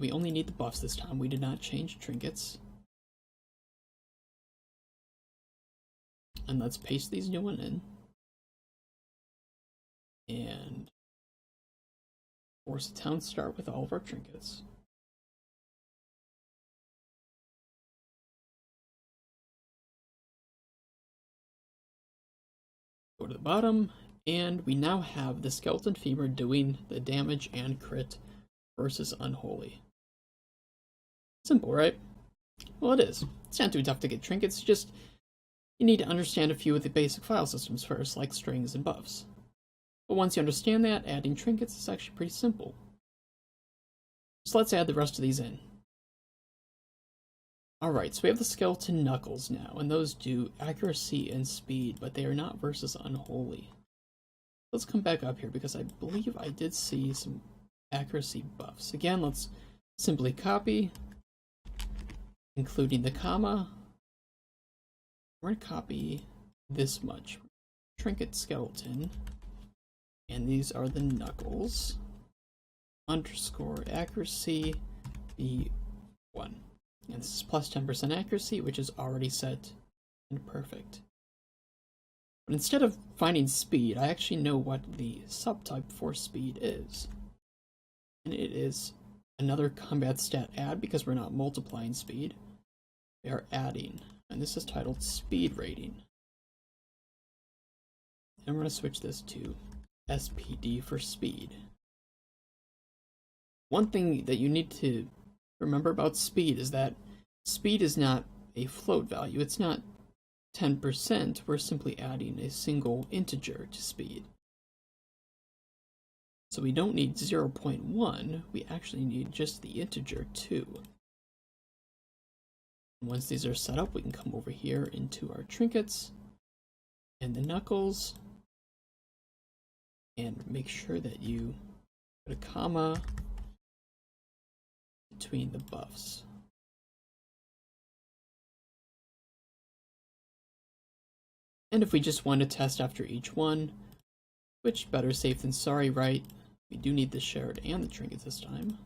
we only need the buffs this time. We did not change trinkets. And let's paste these new one in. And force the town start with all of our trinkets. Go to the bottom, and we now have the skeleton femur doing the damage and crit versus unholy. Simple, right? Well, it is. It's not too tough to get trinkets, just you need to understand a few of the basic file systems first, like strings and buffs. But once you understand that, adding trinkets is actually pretty simple. So let's add the rest of these in. Alright, so we have the skeleton knuckles now, and those do accuracy and speed, but they are not versus unholy. Let's come back up here, because I believe I did see some accuracy buffs. Again, let's simply copy, including the comma. We're going to copy this much. Trinket skeleton, and these are the knuckles, underscore accuracy B1. And this is plus 10% accuracy, which is already set and perfect. But instead of finding speed, I actually know what the subtype for speed is. And it is another combat stat add, because we're not multiplying speed. We are adding, and this is titled speed rating. And we're going to switch this to SPD for speed. One thing that you need to remember about speed is that speed is not a float value. It's not 10%. We're simply adding a single integer to speed. So we don't need 0.1. We actually need just the integer 2. And once these are set up, we can come over here into our trinkets and the knuckles and make sure that you put a comma between the buffs. And if we just want to test after each one, which better safe than sorry, right? We do need the shared and the trinkets this time.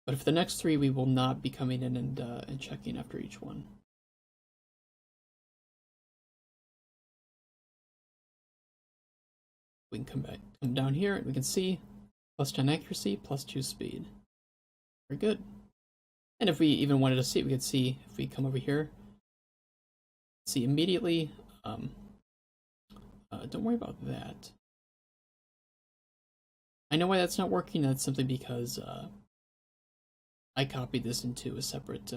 But for the next three, we will not be coming in and checking after each one. We can come down here and we can see plus 10 accuracy, plus 2 speed. Very good. And if we even wanted to see it, we could see if we come over here, see immediately. Don't worry about that. I know why that's not working. That's simply because I copied this into a separate.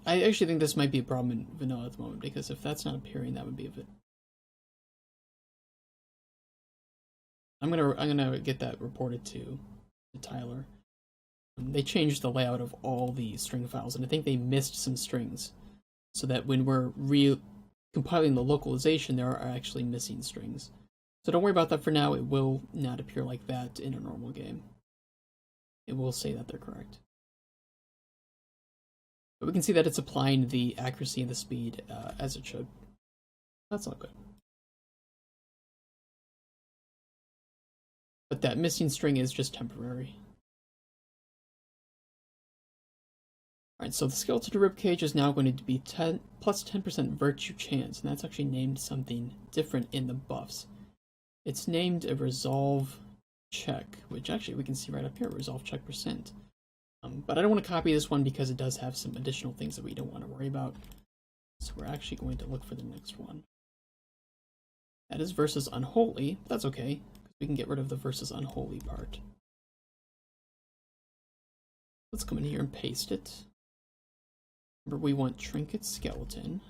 I actually think this might be a problem in vanilla at the moment, because if that's not appearing, that would be a bit. I'm gonna get that reported to Tyler. They changed the layout of all the string files, and I think they missed some strings, so that when we're compiling the localization, there are actually missing strings. So don't worry about that for now. It will not appear like that in a normal game. It will say that they're correct. But we can see that it's applying the accuracy and the speed as it should. That's all good. But that missing string is just temporary. Alright, so the skeleton to ribcage is now going to be plus 10% virtue chance, and that's actually named something different in the buffs. It's named a resolve check, which actually we can see right up here, resolve check percent. But I don't want to copy this one because it does have some additional things that we don't want to worry about. So we're actually going to look for the next one. That is versus unholy. That's okay, because we can get rid of the versus unholy part. Let's come in here and paste it. Remember, we want trinket skeleton.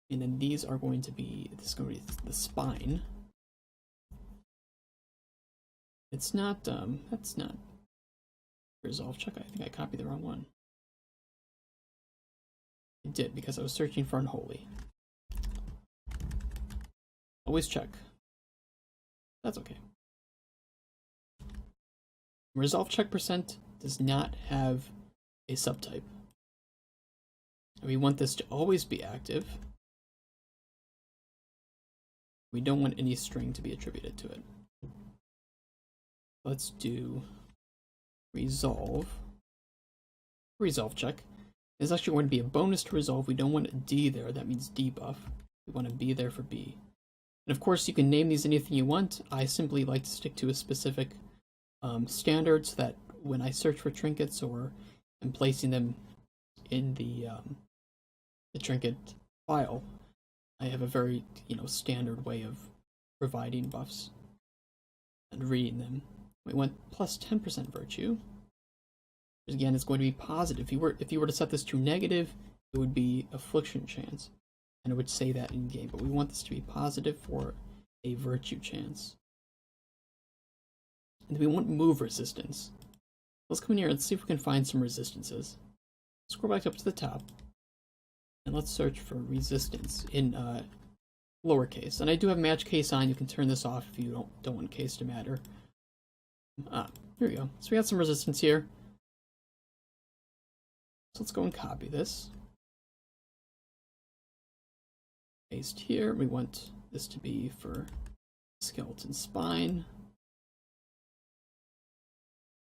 And then these are going to be, this is going to be the spine. It's not, that's not resolve check. I think I copied the wrong one. I did, because I was searching for unholy. Always check. That's okay. Resolve check percent does not have a subtype. And we want this to always be active. We don't want any string to be attributed to it. Let's do resolve. Resolve check. There's actually going to be a bonus to resolve. We don't want a D there. That means debuff. We want a B there for B. And of course, you can name these anything you want. I simply like to stick to a specific standard so that when I search for trinkets or I'm placing them in the trinket file, I have a very standard way of providing buffs and reading them. We want plus 10% virtue. Again, it's going to be positive. If you were to set this to negative, it would be affliction chance, and it would say that in game. But we want this to be positive for a virtue chance. And we want move resistance. Let's come in here and see if we can find some resistances. Scroll back up to the top, and let's search for resistance in lowercase. And I do have match case on. You can turn this off if you don't want case to matter. Here we go. So we got some resistance here. So let's go and copy this. Paste here. We want this to be for skeleton spine.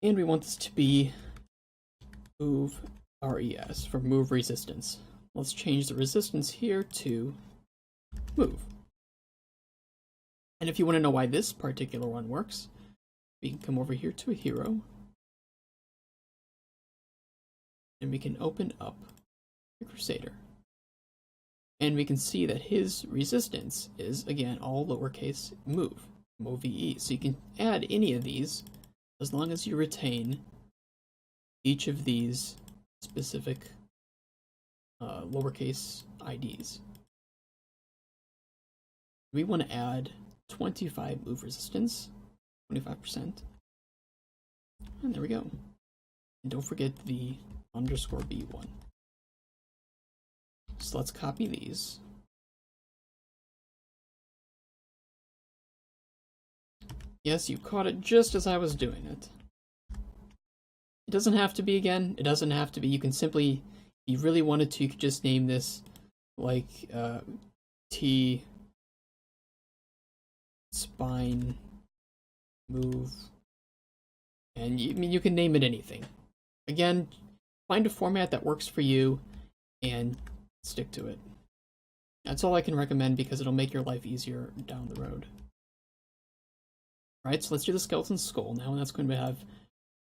And we want this to be move RES for move resistance. Let's change the resistance here to move. And if you want to know why this particular one works, we can come over here to a hero. And we can open up the Crusader. And we can see that his resistance is, again, all lowercase move, MOVE. So you can add any of these as long as you retain each of these specific lowercase IDs. We want to add 25 move resistance, 25%. And there we go. And don't forget the _B1. So let's copy these. Yes, you caught it just as I was doing it. It doesn't have to be again. It doesn't have to be. You can simply, if you really wanted to, you could just name this like T spine move. And you can name it anything. Again, find a format that works for you and stick to it. That's all I can recommend because it'll make your life easier down the road. Alright, so let's do the skeleton skull now, and that's going to have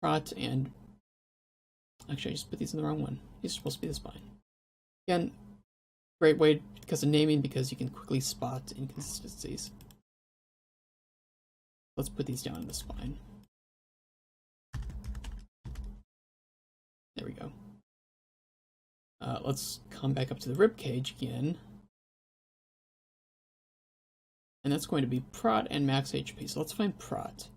prot and... Actually, I just put these in the wrong one. These are supposed to be the spine. Again, great way because of naming, because you can quickly spot inconsistencies. Let's put these down in the spine. There we go. Let's come back up to the rib cage again. And that's going to be prot and max HP. So let's find prot.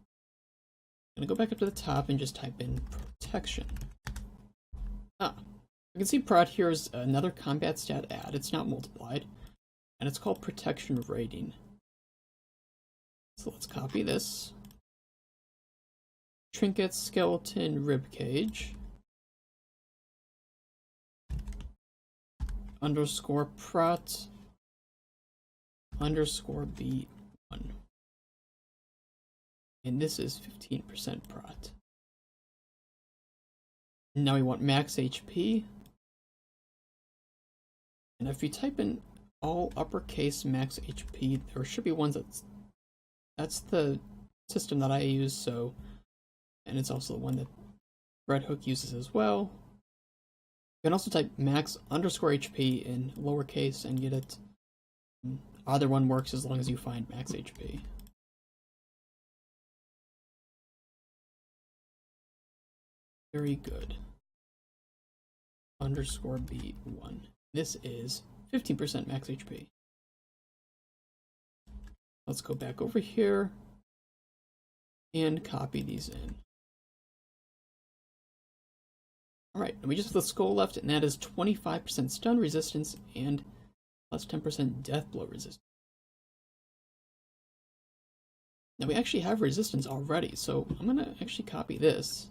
I'm going to go back up to the top and just type in protection. You can see prot here is another combat stat add. It's not multiplied. And it's called protection rating. So let's copy this. Trinket, skeleton, rib cage. _ prot _B1. And this is 15% prot. Now we want max HP. And if you type in all uppercase max HP, there should be ones that's the system that I use, so, and it's also the one that Red Hook uses as well. You can also type max _HP in lowercase and get it. Either one works as long as you find max HP. Very good. _B1. This is 15% max HP. Let's go back over here and copy these in. Alright, we just have the skull left, and that is 25% stun resistance and plus 10% deathblow resistance. Now we actually have resistance already, so I'm going to actually copy this.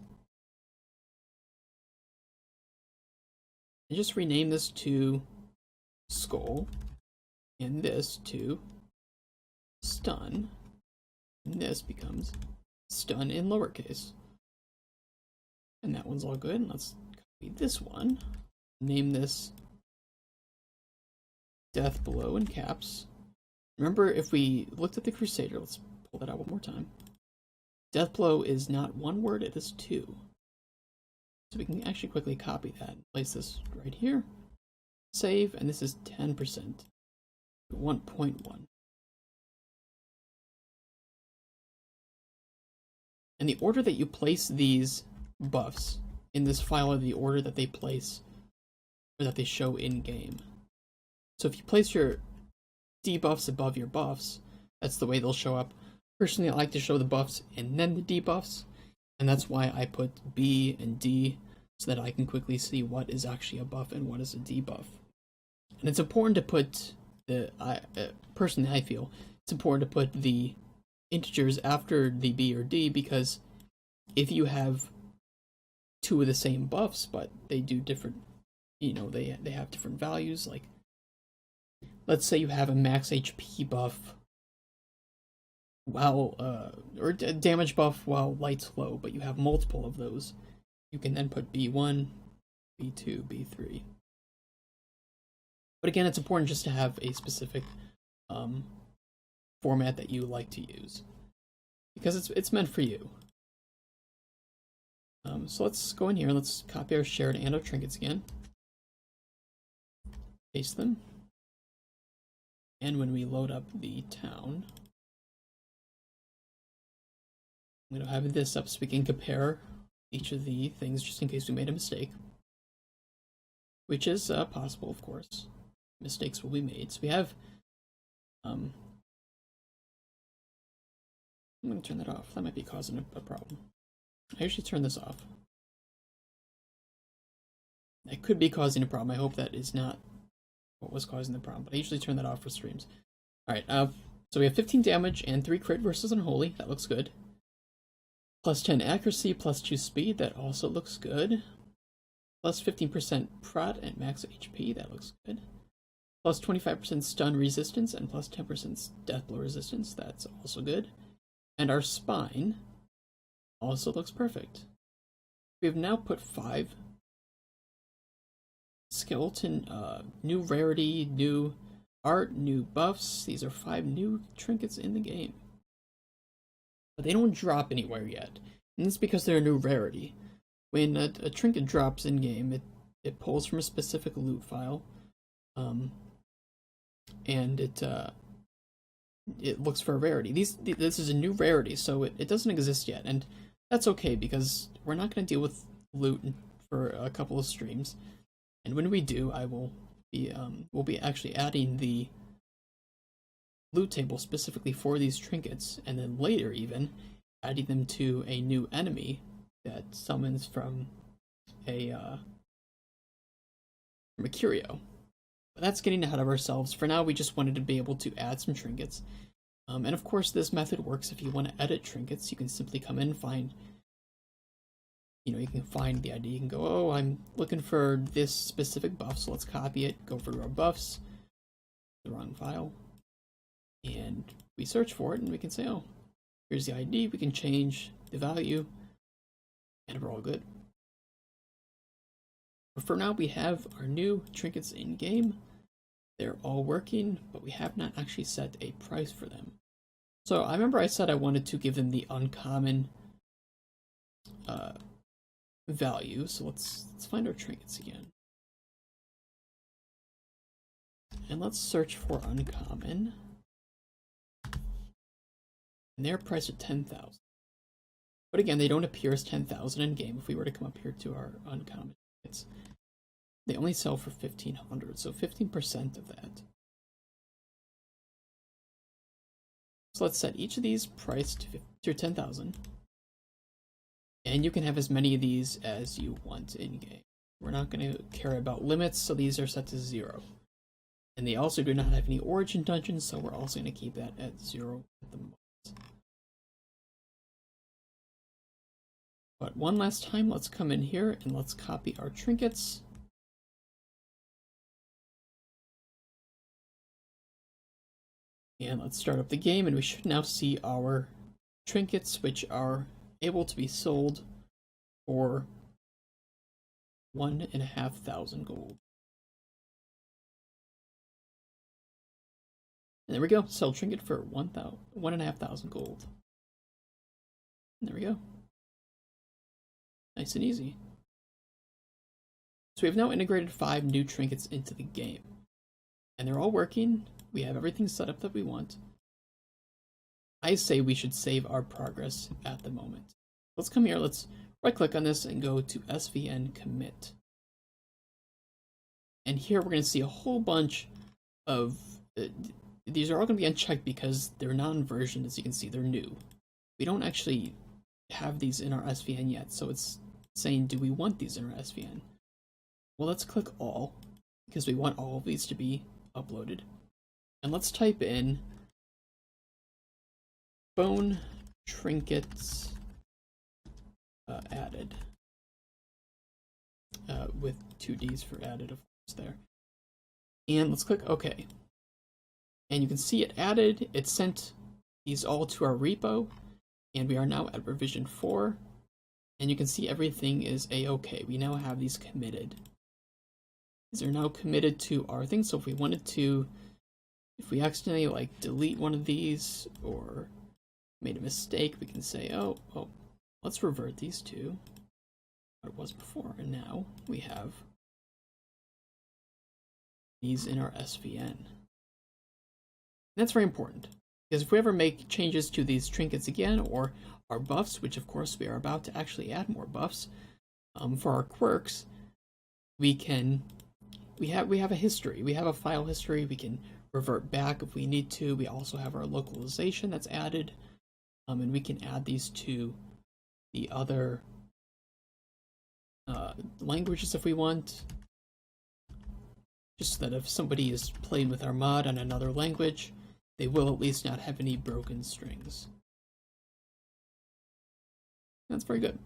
and just rename this to skull, and this to stun, and this becomes stun in lowercase. And that one's all good. Let's copy this one, name this Deathblow in caps. Remember, if we looked at the Crusader, let's pull that out one more time. Deathblow is not one word, it is two. So we can actually quickly copy that and place this right here. Save, and this is 10%. 1.1. And the order that you place these buffs in this file are the order that they place, or that they show in game. So if you place your debuffs above your buffs, that's the way they'll show up. Personally, I like to show the buffs and then the debuffs, and that's why I put B and D, so that I can quickly see what is actually a buff and what is a debuff. And it's important to put the, personally I feel, it's important to put the integers after the B or D, because if you have two of the same buffs, but they do different, they have different values, like, let's say you have a max HP buff while, or a damage buff while light's low, but you have multiple of those, you can then put B1, B2, B3. But again, it's important just to have a specific format that you like to use, because it's meant for you. So let's go in here, let's copy our shared and our trinkets again. Paste them. And when we load up the town, I'm going to have this up so we can compare each of the things just in case we made a mistake. Which is possible, of course. Mistakes will be made. So we have, I'm going to turn that off. That might be causing a problem. I usually turn this off. That could be causing a problem. I hope that is not what was causing the problem, but I usually turn that off for streams. Alright, so we have 15 damage and 3 crit versus Unholy. That looks good. Plus 10 accuracy, plus 2 speed. That also looks good. Plus 15% prot and max HP. That looks good. Plus 25% stun resistance and plus 10% deathblow resistance. That's also good. And our spine also looks perfect. We have now put 5 skeleton, new rarity, new art, new buffs. These are 5 new trinkets in the game. But they don't drop anywhere yet. And it's because they're a new rarity. When a trinket drops in game, it pulls from a specific loot file. And it looks for a rarity. This is a new rarity, so it doesn't exist yet, and that's okay because we're not going to deal with loot for a couple of streams. And when we do, I will be we'll be actually adding the loot table specifically for these trinkets, and then later even adding them to a new enemy that summons from a curio. But that's getting ahead of ourselves. For now, we just wanted to be able to add some trinkets. And of course, this method works if you want to edit trinkets. You can simply come in and find, you can find the ID. You can go, oh, I'm looking for this specific buff, so let's copy it, go for our buffs, the wrong file, and we search for it, and we can say, oh, here's the ID. We can change the value, and we're all good. But for now, we have our new trinkets in game. They're all working, but we have not actually set a price for them. So I remember I said I wanted to give them the uncommon value. So let's find our trinkets again. And let's search for uncommon. And they're priced at 10,000. But again, they don't appear as 10,000 in game. If we were to come up here to our uncommon, they only sell for 1,500, so 15% of that. So let's set each of these priced to 10,000. And you can have as many of these as you want in game. We're not going to care about limits, so these are set to 0. And they also do not have any origin dungeons, so we're also going to keep that at 0 at the moment. But one last time, let's come in here and let's copy our trinkets. And let's start up the game, and we should now see our trinkets, which are able to be sold for 1,500 gold. And there we go, sell trinket for 1,500 gold. And there we go. Nice and easy. So we've now integrated 5 new trinkets into the game. And they're all working. We have everything set up that we want. I say we should save our progress at the moment. Let's come here, let's right click on this and go to SVN commit. And here we're going to see a whole bunch of, these are all going to be unchecked because they're non-versioned, as you can see, they're new. We don't actually have these in our SVN yet, so it's saying, do we want these in our SVN? Well, let's click all, because we want all of these to be uploaded. And let's type in phone trinkets added, with 2 Ds for added, of course, there. And let's click OK. And you can see it added, it sent these all to our repo, and we are now at revision 4. And you can see everything is a-okay. We now have these committed. These are now committed to our thing, so if we wanted to, if we accidentally like delete one of these or made a mistake, we can say, oh, let's revert these to what it was before, and now we have these in our SVN. And that's very important, because if we ever make changes to these trinkets again, or our buffs, which of course we are about to actually add more buffs for our quirks, we have a history, we have a file history, we can revert back if we need to. We also have our localization that's added, and we can add these to the other languages if we want, just so that if somebody is playing with our mod on another language, they will at least not have any broken strings. That's very good.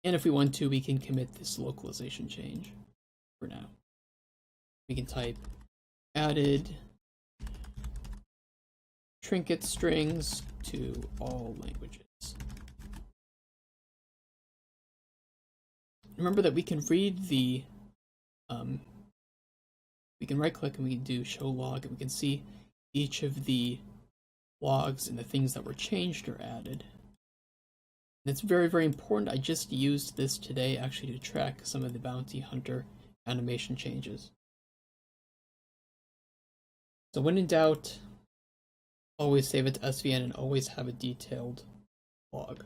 And if we want to, we can commit this localization change for now. We can type added trinket strings to all languages. Remember that we can read the, we can right click and we can do show log, and we can see each of the logs and the things that were changed or added. And it's very, very important. I just used this today actually to track some of the bounty hunter animation changes. So when in doubt, always save it to SVN and always have a detailed log.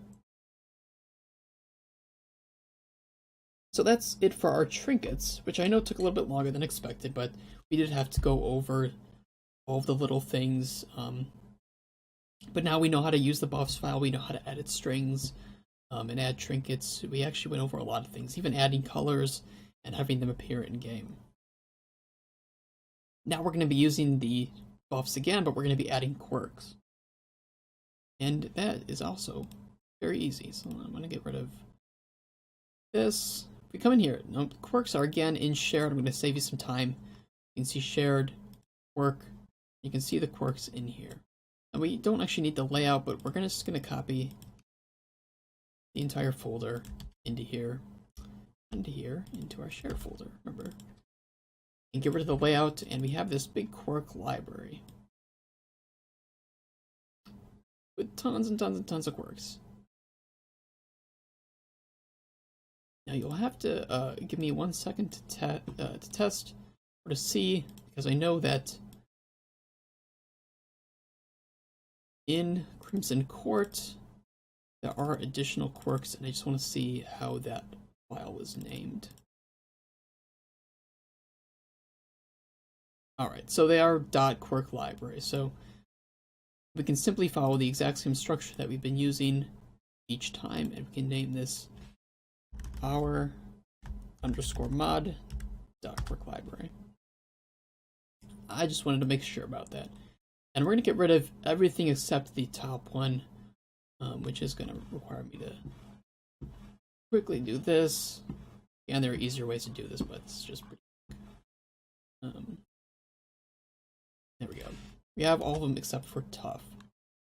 So that's it for our trinkets, which I know took a little bit longer than expected, but we did have to go over all of the little things. But now we know how to use the buffs file, we know how to edit strings and add trinkets. We actually went over a lot of things, even adding colors and having them appear in game. Now we're going to be using the buffs again, but we're going to be adding quirks. And that is also very easy. So I'm going to get rid of this. If we come in here, no, quirks are again in shared. I'm going to save you some time. You can see shared, quirk. You can see the quirks in here. And we don't actually need the layout, but we're just going to copy the entire folder into here, into our share folder, remember? And get rid of the layout, and we have this big quirk library with tons and tons and tons of quirks. Now you'll have to give me 1 second to test or to see, because I know that in Crimson Court there are additional quirks, and I just want to see how that file was named. Alright, so they are .quirk library, so we can simply follow the exact same structure that we've been using each time, and we can name this our _mod .quirk library. I just wanted to make sure about that. And we're going to get rid of everything except the top one, which is going to require me to quickly do this. And there are easier ways to do this, but it's just pretty quick. There we go. We have all of them except for tough.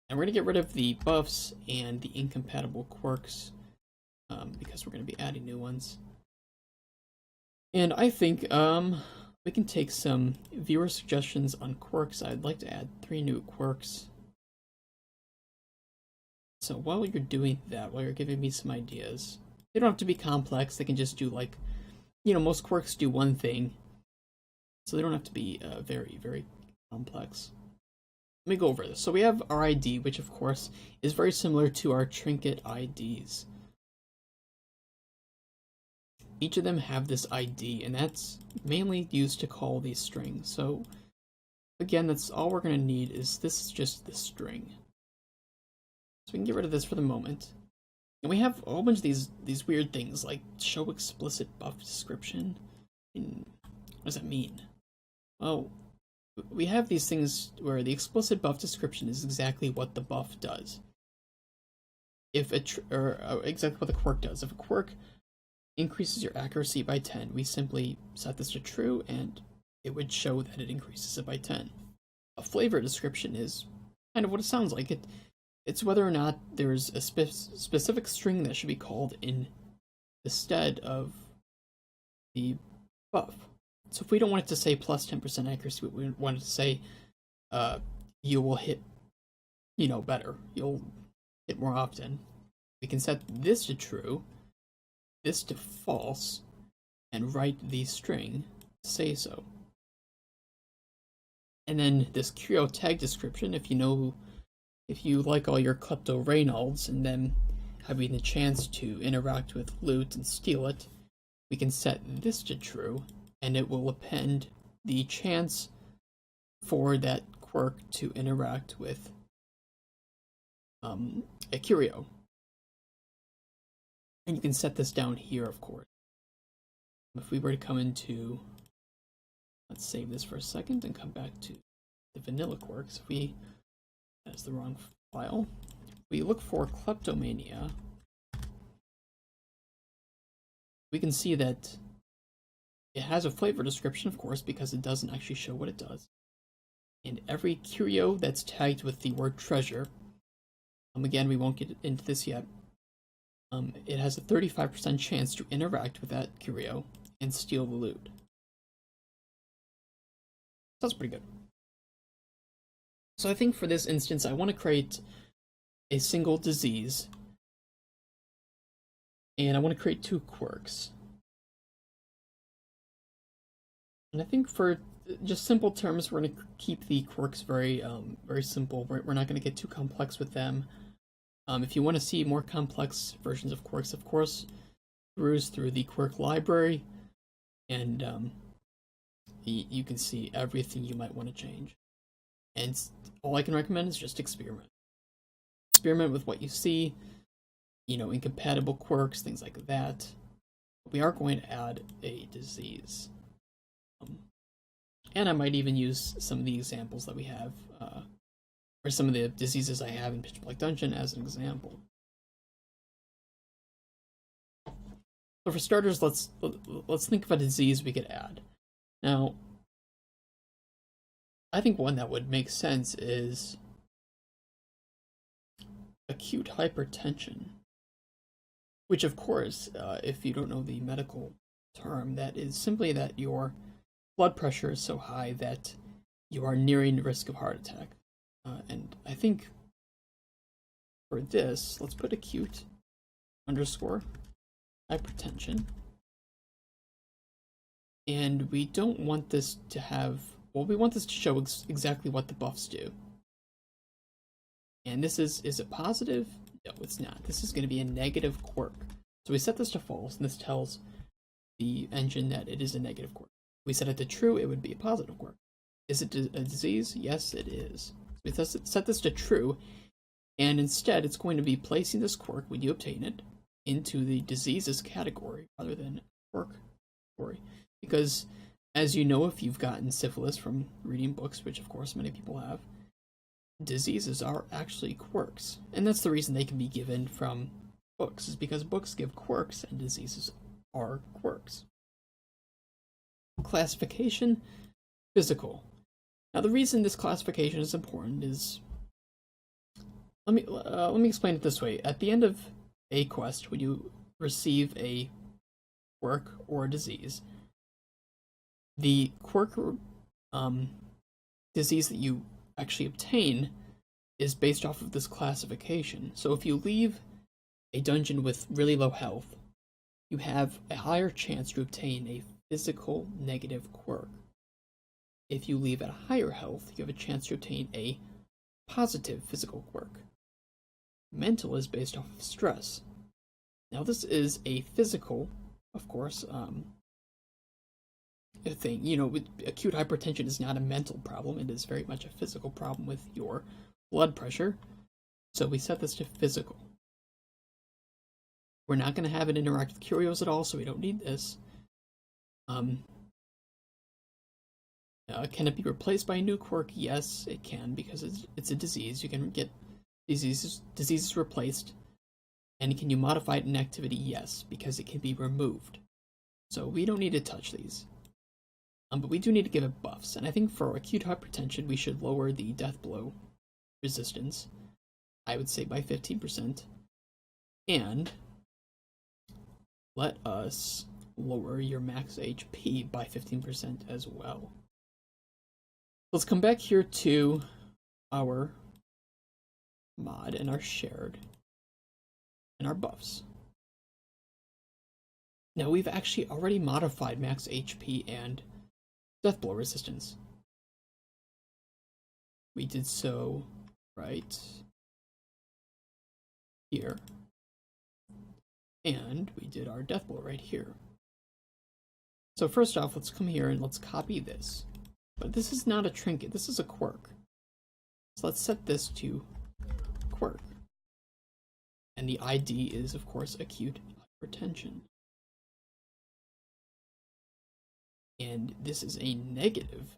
And we're going to get rid of the buffs and the incompatible quirks because we're going to be adding new ones. And I think we can take some viewer suggestions on quirks. I'd like to add 3 new quirks. So while you're doing that, while you're giving me some ideas, they don't have to be complex. They can just do like, most quirks do one thing. So they don't have to be very, very complex. Let me go over this. So we have our ID, which of course is very similar to our Trinket IDs. Each of them have this ID, and that's mainly used to call these strings. So again, that's all we're going to need is this is just the string. So we can get rid of this for the moment. And we have a whole bunch of these weird things like show explicit buff description. And what does that mean? Well, we have these things where the explicit buff description is exactly what the buff does. If exactly what the quirk does. If a quirk increases your accuracy by 10, we simply set this to true and it would show that it increases it by 10. A flavor description is kind of what it sounds like. It's whether or not there's a specific string that should be called in the stead of the buff. So if we don't want it to say plus 10% accuracy, we want it to say you will hit, better. You'll hit more often. We can set this to true, this to false, and write the string to say so. And then this curio tag description, if you like all your klepto Reynolds and then having the chance to interact with loot and steal it, we can set this to true, and it will append the chance for that quirk to interact with a curio. And you can set this down here, of course. If we were to come into, let's save this for a second and come back to the vanilla quirks. That's the wrong file. We look for kleptomania. We can see that it has a flavor description, of course, because it doesn't actually show what it does. And every curio that's tagged with the word treasure, again, we won't get into this yet, it has a 35% chance to interact with that curio and steal the loot. That's pretty good. So I think for this instance, I want to create a single disease, and I want to create 2 quirks. And I think for just simple terms, we're going to keep the quirks very simple. We're not going to get too complex with them. If you want to see more complex versions of quirks, of course, peruse through the quirk library, and you can see everything you might want to change. And all I can recommend is just experiment. Experiment with what you see, incompatible quirks, things like that. We are going to add a disease. And I might even use some of the examples that we have, or some of the diseases I have in Pitch Black Dungeon as an example. So for starters, let's think of a disease we could add. Now, I think one that would make sense is acute hypertension, which of course, if you don't know the medical term, that is simply that your blood pressure is so high that you are nearing the risk of heart attack. And I think for this, let's put acute _ hypertension. And we don't want this to have, we want this to show exactly what the buffs do. And this is it positive? No, it's not. This is going to be a negative quirk. So we set this to false, and this tells the engine that it is a negative quirk. If we set it to true, it would be a positive quirk. Is it a disease? Yes, it is. So we set this to true, and instead it's going to be placing this quirk, when you obtain it, into the diseases category rather than quirk category. Because, as you know, if you've gotten syphilis from reading books, which of course many people have, diseases are actually quirks. And that's the reason they can be given from books, is because books give quirks and diseases are quirks. Classification, physical. Now, the reason this classification is important is, let me explain it this way. At the end of a quest, when you receive a quirk or a disease, the quirk disease that you actually obtain is based off of this classification. So if you leave a dungeon with really low health, you have a higher chance to obtain a physical negative quirk. If you leave at a higher health, you have a chance to obtain a positive physical quirk. Mental is based off of stress. Now this is a physical, of course, thing. You know, acute hypertension is not a mental problem. It is very much a physical problem with your blood pressure. So we set this to physical. We're not going to have it interact with curios at all, so we don't need this. Can it be replaced by a new quirk? Yes, it can, because it's a disease. You can get diseases replaced. And can you modify it in activity? Yes, because it can be removed. So we don't need to touch these. But we do need to give it buffs. And I think for acute hypertension, we should lower the Deathblow resistance, I would say by 15%. And let us lower your max HP by 15% as well. Let's come back here to our mod and our shared and our buffs. Now we've actually already modified max HP and Deathblow resistance. We did so right here. And we did our Deathblow right here. So first off, let's come here and let's copy this. But this is not a trinket, this is a quirk. So let's set this to quirk. And the ID is, of course, acute hypertension. And this is a negative.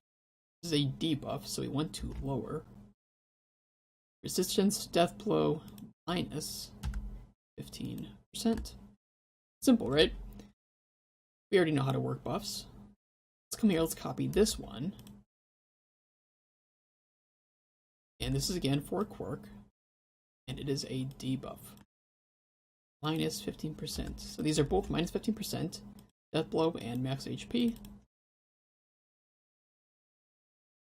This is a debuff, so we want to lower resistance Deathblow minus 15%. Simple, right? We already know how to work buffs. Let's come here, let's copy this one. And this is again for a quirk. And it is a debuff. Minus 15%. So these are both minus 15%. Deathblow and max HP.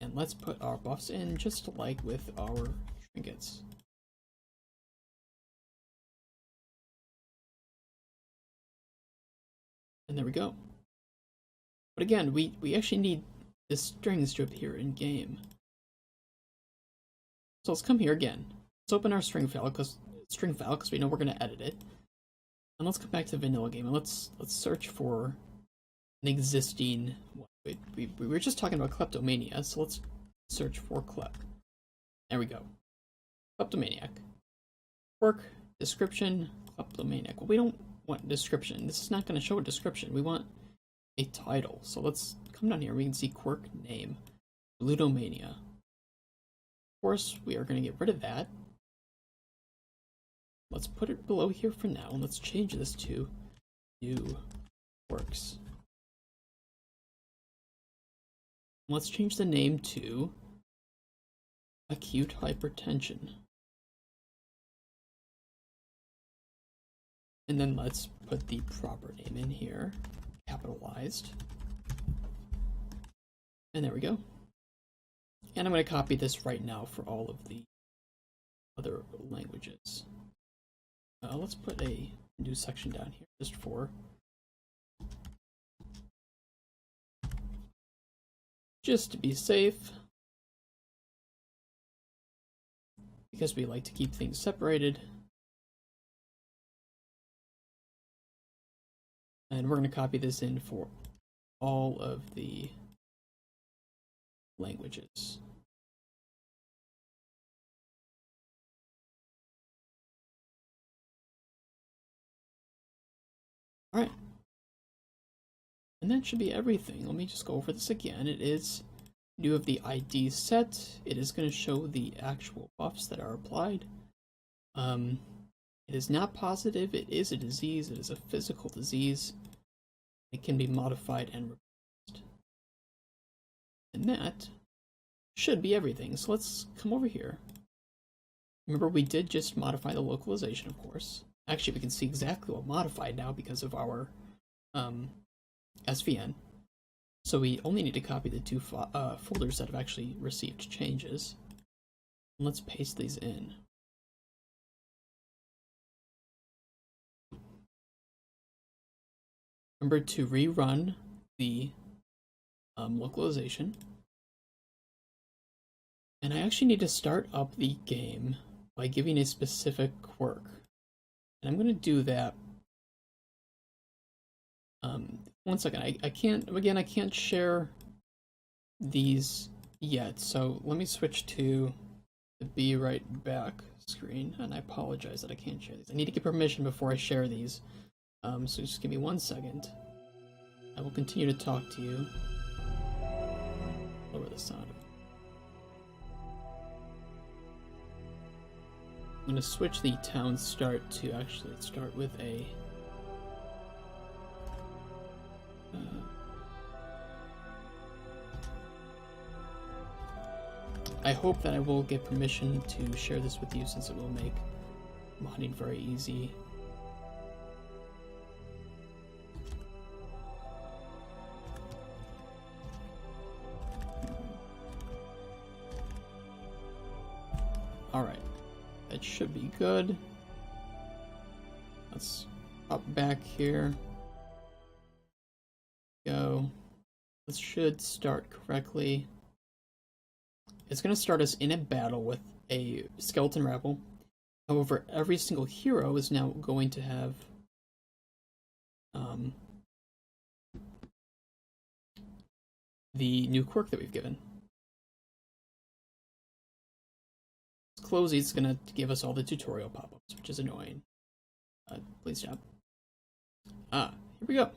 And let's put our buffs in just like with our trinkets. And there we go. But again, we actually need the strings to appear in game. So let's come here again. Let's open our string file because we know we're going to edit it. And let's come back to vanilla game and let's search for an existing one. We were just talking about kleptomania, so let's search for klep. There we go. Kleptomaniac. Quirk, description, kleptomaniac. Well, we don't want description. This is not going to show a description. We want a title. So let's come down here. We can see quirk name, Ludomania. Of course, we are going to get rid of that. Let's put it below here for now, and let's change this to new quirks. Let's change the name to acute hypertension. And then let's put the proper name in here, capitalized. And there we go. And I'm going to copy this right now for all of the other languages. Let's put a new section down here just for just to be safe, because we like to keep things separated. And we're going to copy this in for all of the languages. All right. And that should be everything. Let me just go over this again. It is new of the ID set. It is going to show the actual buffs that are applied. It is not positive. It is a disease. It is a physical disease. It can be modified and replaced. And that should be everything. So let's come over here. Remember, we did just modify the localization, of course. Actually, we can see exactly what modified now because of our SVN. So we only need to copy the two folders that have actually received changes. And let's paste these in. Remember to rerun the localization. And I actually need to start up the game by giving a specific quirk. And I'm going to do that. One second, I can't share these yet. So let me switch to the be right back screen. And I apologize that I can't share these. I need to get permission before I share these. So just give me 1 second. I will continue to talk to you. Lower the sound. I'm going to switch the town start to actually start with a I hope that I will get permission to share this with you since it will make modding very easy. Alright, that should be good. Let's hop back here. Go. This should start correctly. It's going to start us in a battle with a skeleton rabble. However, every single hero is now going to have the new quirk that we've given. Closey is going to give us all the tutorial pop-ups, which is annoying. Please stop. Here we go.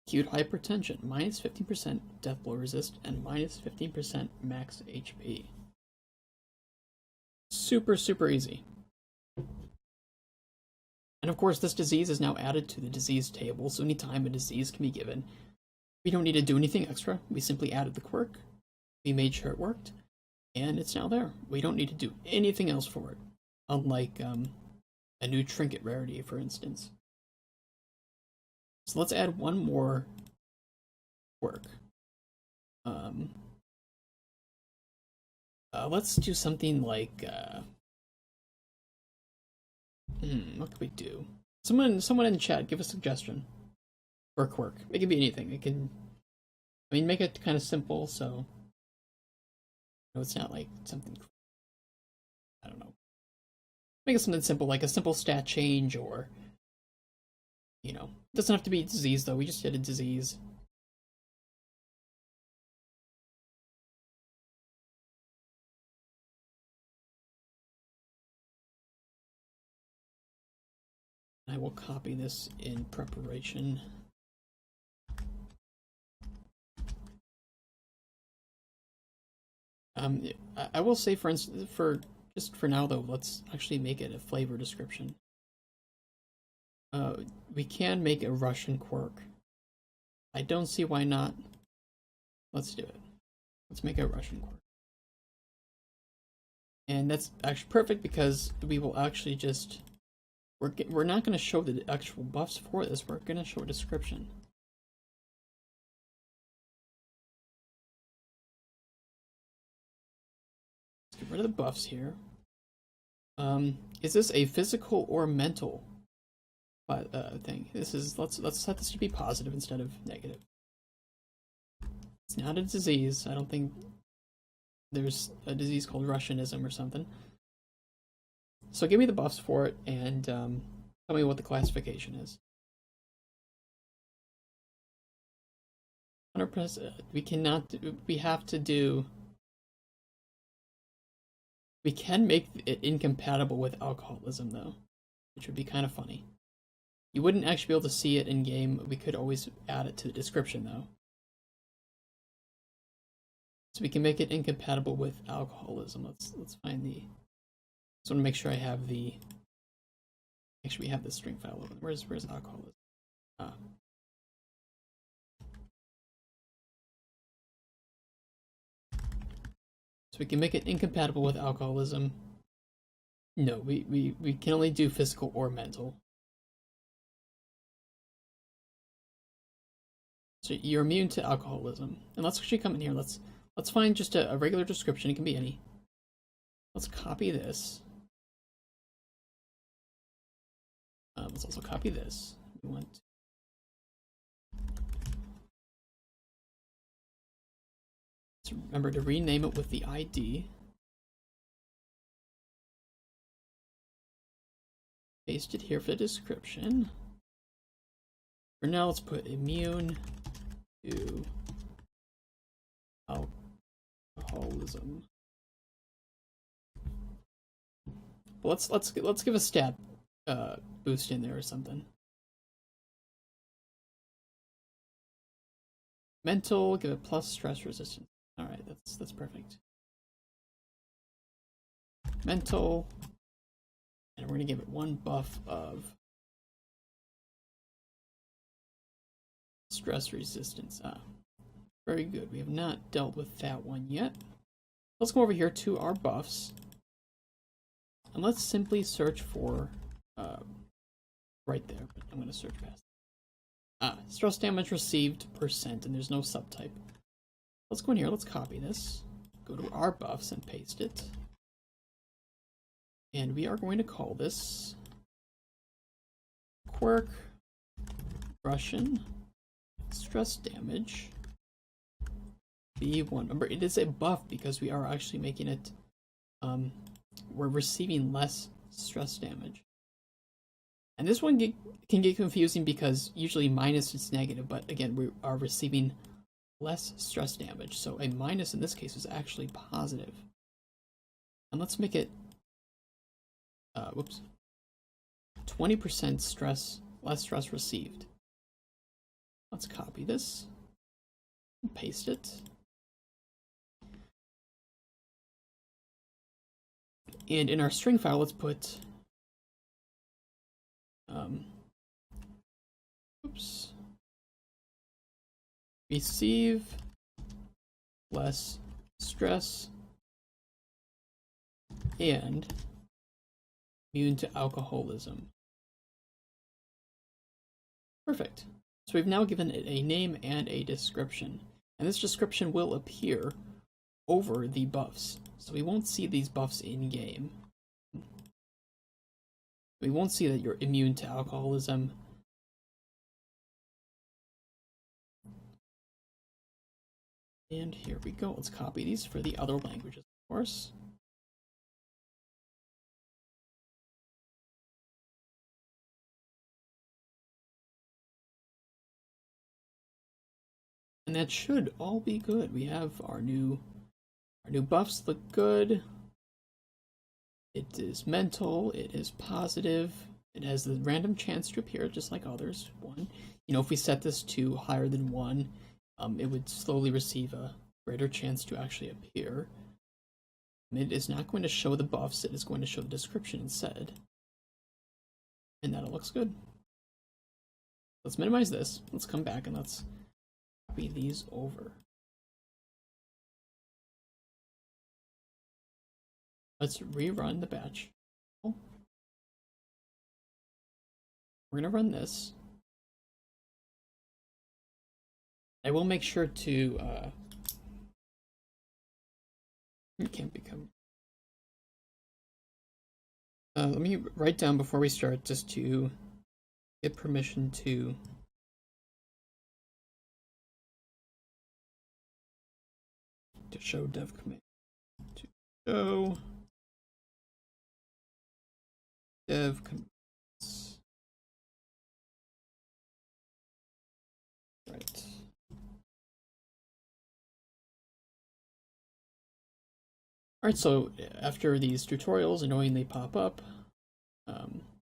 Acute Hypertension, minus 15% Deathblow resist, and minus 15% max HP. Super, super easy. And of course, this disease is now added to the disease table, so anytime a disease can be given, we don't need to do anything extra. We simply added the quirk, we made sure it worked, and it's now there. We don't need to do anything else for it, unlike a new trinket rarity, for instance. So let's add one more quirk. Let's do something like what could we do? Someone in the chat, give a suggestion for a quirk. It can be anything. It can, I mean, make it kind of simple so it's not like something, I don't know. Make it something simple, like a simple stat change, or it doesn't have to be disease though. We just did a disease. I will copy this in preparation. I will say, for instance, for now though, let's actually make it a flavor description. We can make a Russian quirk. I don't see why not. Let's do it. Let's make a Russian quirk. And that's actually perfect because we will actually just, we're not going to show the actual buffs for this, we're going to show a description. Let's get rid of the buffs here. Is this a physical or mental thing? This is, let's set this to be positive instead of negative. It's not a disease. I don't think there's a disease called Russianism or something. So give me the buffs for it and tell me what the classification is. 100%. We cannot. We have to do. We can make it incompatible with alcoholism though, which would be kind of funny. You wouldn't actually be able to see it in game. We could always add it to the description though. So we can make it incompatible with alcoholism. Let's find the. Just want to make sure I have the. Actually, we have the string file open. Where's alcoholism? we can make it incompatible with alcoholism. No, we can only do physical or mental. So you're immune to alcoholism. And let's actually come in here. Let's find just a regular description. It can be any. Let's copy this. Let's also copy this. We want to remember to rename it with the ID. Paste it here for the description. For now, let's put immune to alcoholism. Let's give a stat boost in there or something. Mental, give it plus stress resistance. All right, that's perfect. Mental, and we're gonna give it 1 buff of stress resistance. Very good. We have not dealt with that one yet. Let's go over here to our buffs, and let's simply search for right there. But I'm gonna search past. Stress damage received %, and there's no subtype. Let's go in here, let's copy this, go to our buffs and paste it. And we are going to call this Quirk Russian stress damage B1. Remember, it is a buff because we are actually making it, we're receiving less stress damage. And this one can get confusing because usually minus is negative, but again, we are receiving less stress damage. So a minus in this case is actually positive. And let's make it, 20% stress, less stress received. Let's copy this and paste it. And in our string file, let's put receive less stress and immune to alcoholism. Perfect. So we've now given it a name and a description, and this description will appear over the buffs. So we won't see these buffs in game. We won't see that you're immune to alcoholism. And here we go. Let's copy these for the other languages, of course. And that should all be good. We have our new buffs look good. It is mental, it is positive, it has the random chance to appear just like others. 1. You know, if we set this to higher than 1, it would slowly receive a greater chance to actually appear. It is not going to show the buffs, it is going to show the description instead. And that looks good. Let's minimize this, let's come back and let's copy these over. Let's rerun the batch. We're gonna run this. I will make sure to it can't become let me write down before we start just to get permission to show dev command, to show dev commits. Right. Alright, so after these tutorials, knowing they pop up,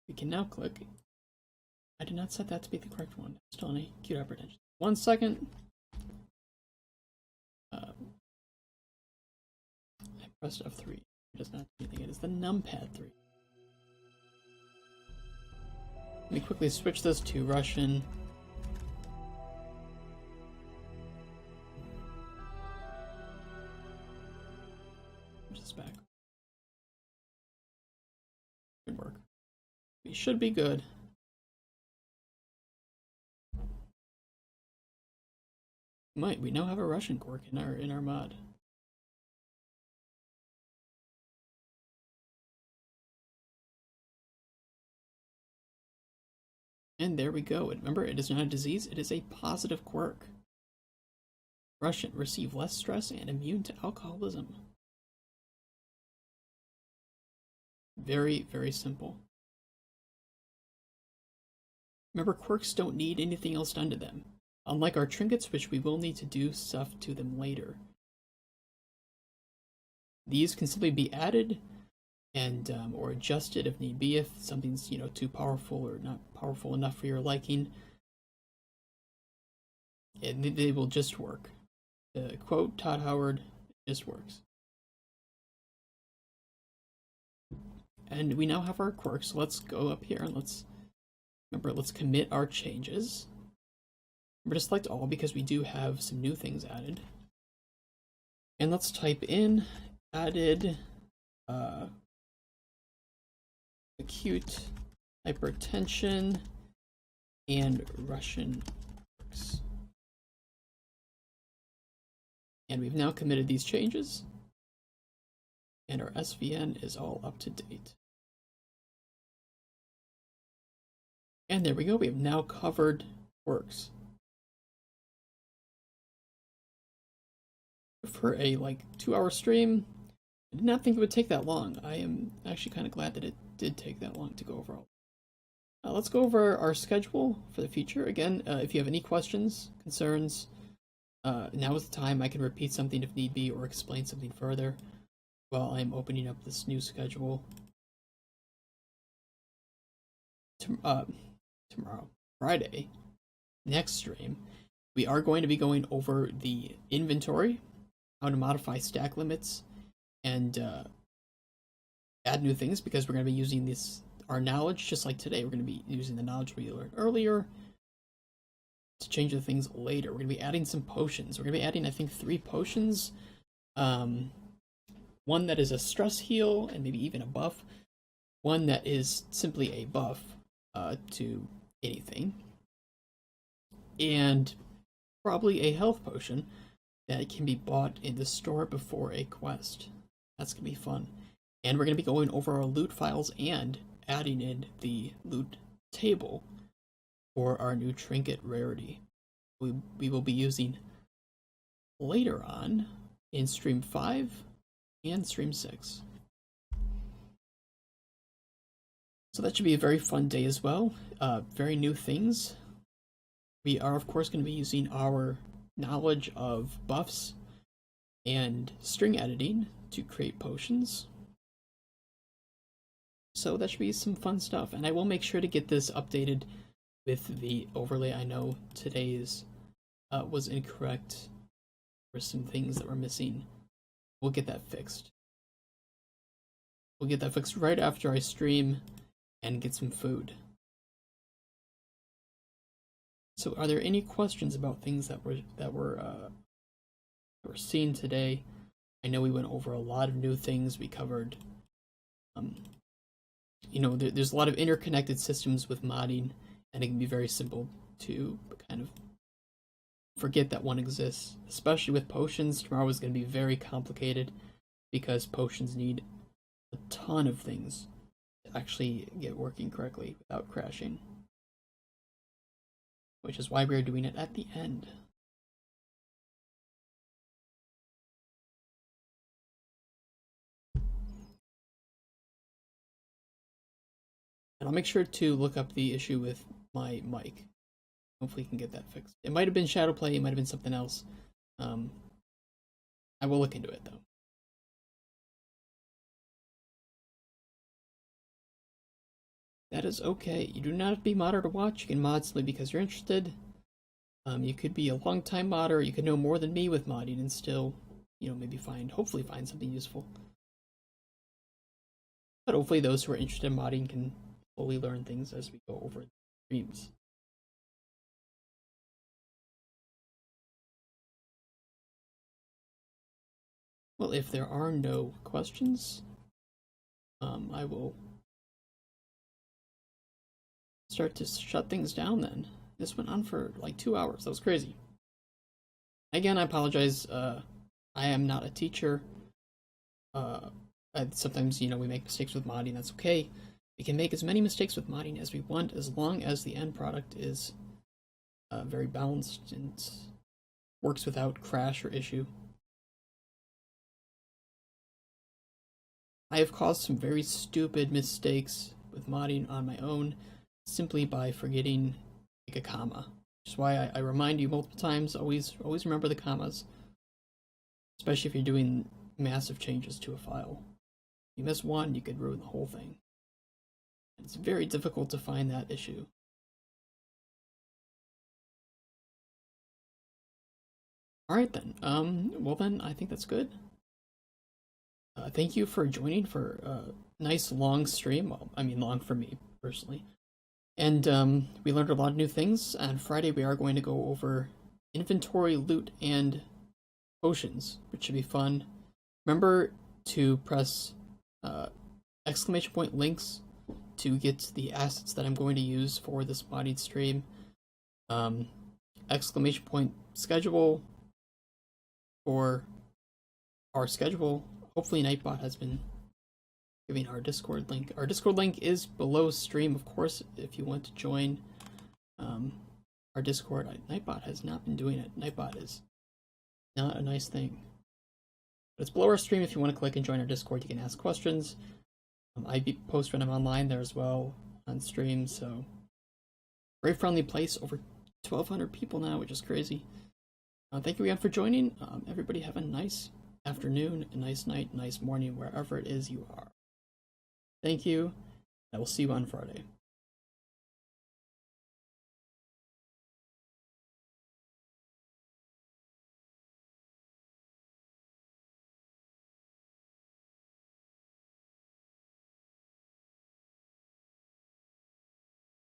we can now click. I did not set that to be the correct one. Still on acute hypertension. 1 second. I pressed F3. It does not do anything. It is the numpad 3. Let me quickly switch this to Russian. back. Good work. We should be good. We now have a Russian quirk in our mod. And there we go. Remember, it is not a disease, it is a positive quirk. Russian, receive less stress and immune to alcoholism. Very, very simple. Remember, quirks don't need anything else done to them. Unlike our trinkets, which we will need to do stuff to them later. These can simply be added and or adjusted if need be, if something's too powerful or not powerful enough for your liking. And they will just work. Quote Todd Howard, it just works. And we now have our quirks, so let's go up here and let's commit our changes. Remember to select all because we do have some new things added. And let's type in added acute hypertension and Russian quirks. And we've now committed these changes. And our SVN is all up to date. And there we go, we have now covered quirks. For a 2-hour stream, I did not think it would take that long. I am actually kind of glad that it did take that long to go over all. Let's go over our schedule for the future. Again, if you have any questions, concerns, now is the time. I can repeat something if need be or explain something further while I'm opening up this new schedule. Tomorrow, Friday, next stream, we are going to be going over the inventory, how to modify stack limits, and add new things because we're going to be using our knowledge, just like today. We're going to be using the knowledge we learned earlier to change the things later. We're going to be adding some potions. We're going to be adding, I think, 3 potions. One that is a stress heal and maybe even a buff. One that is simply a buff to anything. And probably a health potion that can be bought in the store before a quest. That's going to be fun. And we're going to be going over our loot files and adding in the loot table for our new trinket rarity. We will be using later on in stream 5 and stream 6. So that should be a very fun day as well. Very new things. We are, of course, going to be using our knowledge of buffs and string editing to create potions. So that should be some fun stuff. And I will make sure to get this updated with the overlay. I know today's was incorrect. There were some things that were missing. We'll get that fixed. We'll get that fixed right after I stream and get some food. So are there any questions about things that were seen today? I know we went over a lot of new things. We covered there's a lot of interconnected systems with modding, and it can be very simple to kind of forget that one exists, especially with potions. Tomorrow is going to be very complicated because potions need a ton of things to actually get working correctly without crashing, which is why we're doing it at the end. And I'll make sure to look up the issue with my mic. Hopefully you can get that fixed. It might have been Shadowplay, it might have been something else. I will look into it though. That is okay. You do not have to be modder to watch. You can mod simply because you're interested. You could be a long-time modder. You could know more than me with modding and still, maybe hopefully find something useful. But hopefully those who are interested in modding can slowly learn things as we go over the streams. Well, if there are no questions, I will start to shut things down then. This went on for like 2 hours. That was crazy. Again, I apologize. I am not a teacher. Sometimes, we make mistakes with modding. That's okay. We can make as many mistakes with modding as we want, as long as the end product is very balanced and works without crash or issue. I have caused some very stupid mistakes with modding on my own, simply by forgetting like a comma. Which is why I remind you multiple times, always remember the commas. Especially if you're doing massive changes to a file. If you miss one, you could ruin the whole thing. It's very difficult to find that issue. Alright then, well then, I think that's good. Thank you for joining for a nice long stream. Well, I mean long for me, personally. And we learned a lot of new things. On Friday we are going to go over inventory, loot, and potions, which should be fun. Remember to press exclamation point links to get the assets that I'm going to use for this modding stream. Exclamation point schedule for our schedule. Hopefully Nightbot has been giving our Discord link. Our Discord link is below stream, of course, if you want to join our Discord. Nightbot has not been doing it. Nightbot is not a nice thing. But it's below our stream. If you want to click and join our Discord, you can ask questions. I post when I'm online there as well on stream, so very friendly place. Over 1,200 people now, which is crazy. Thank you again for joining. Everybody have a nice afternoon, a nice night, nice morning, wherever it is you are. Thank you. I will see you on Friday.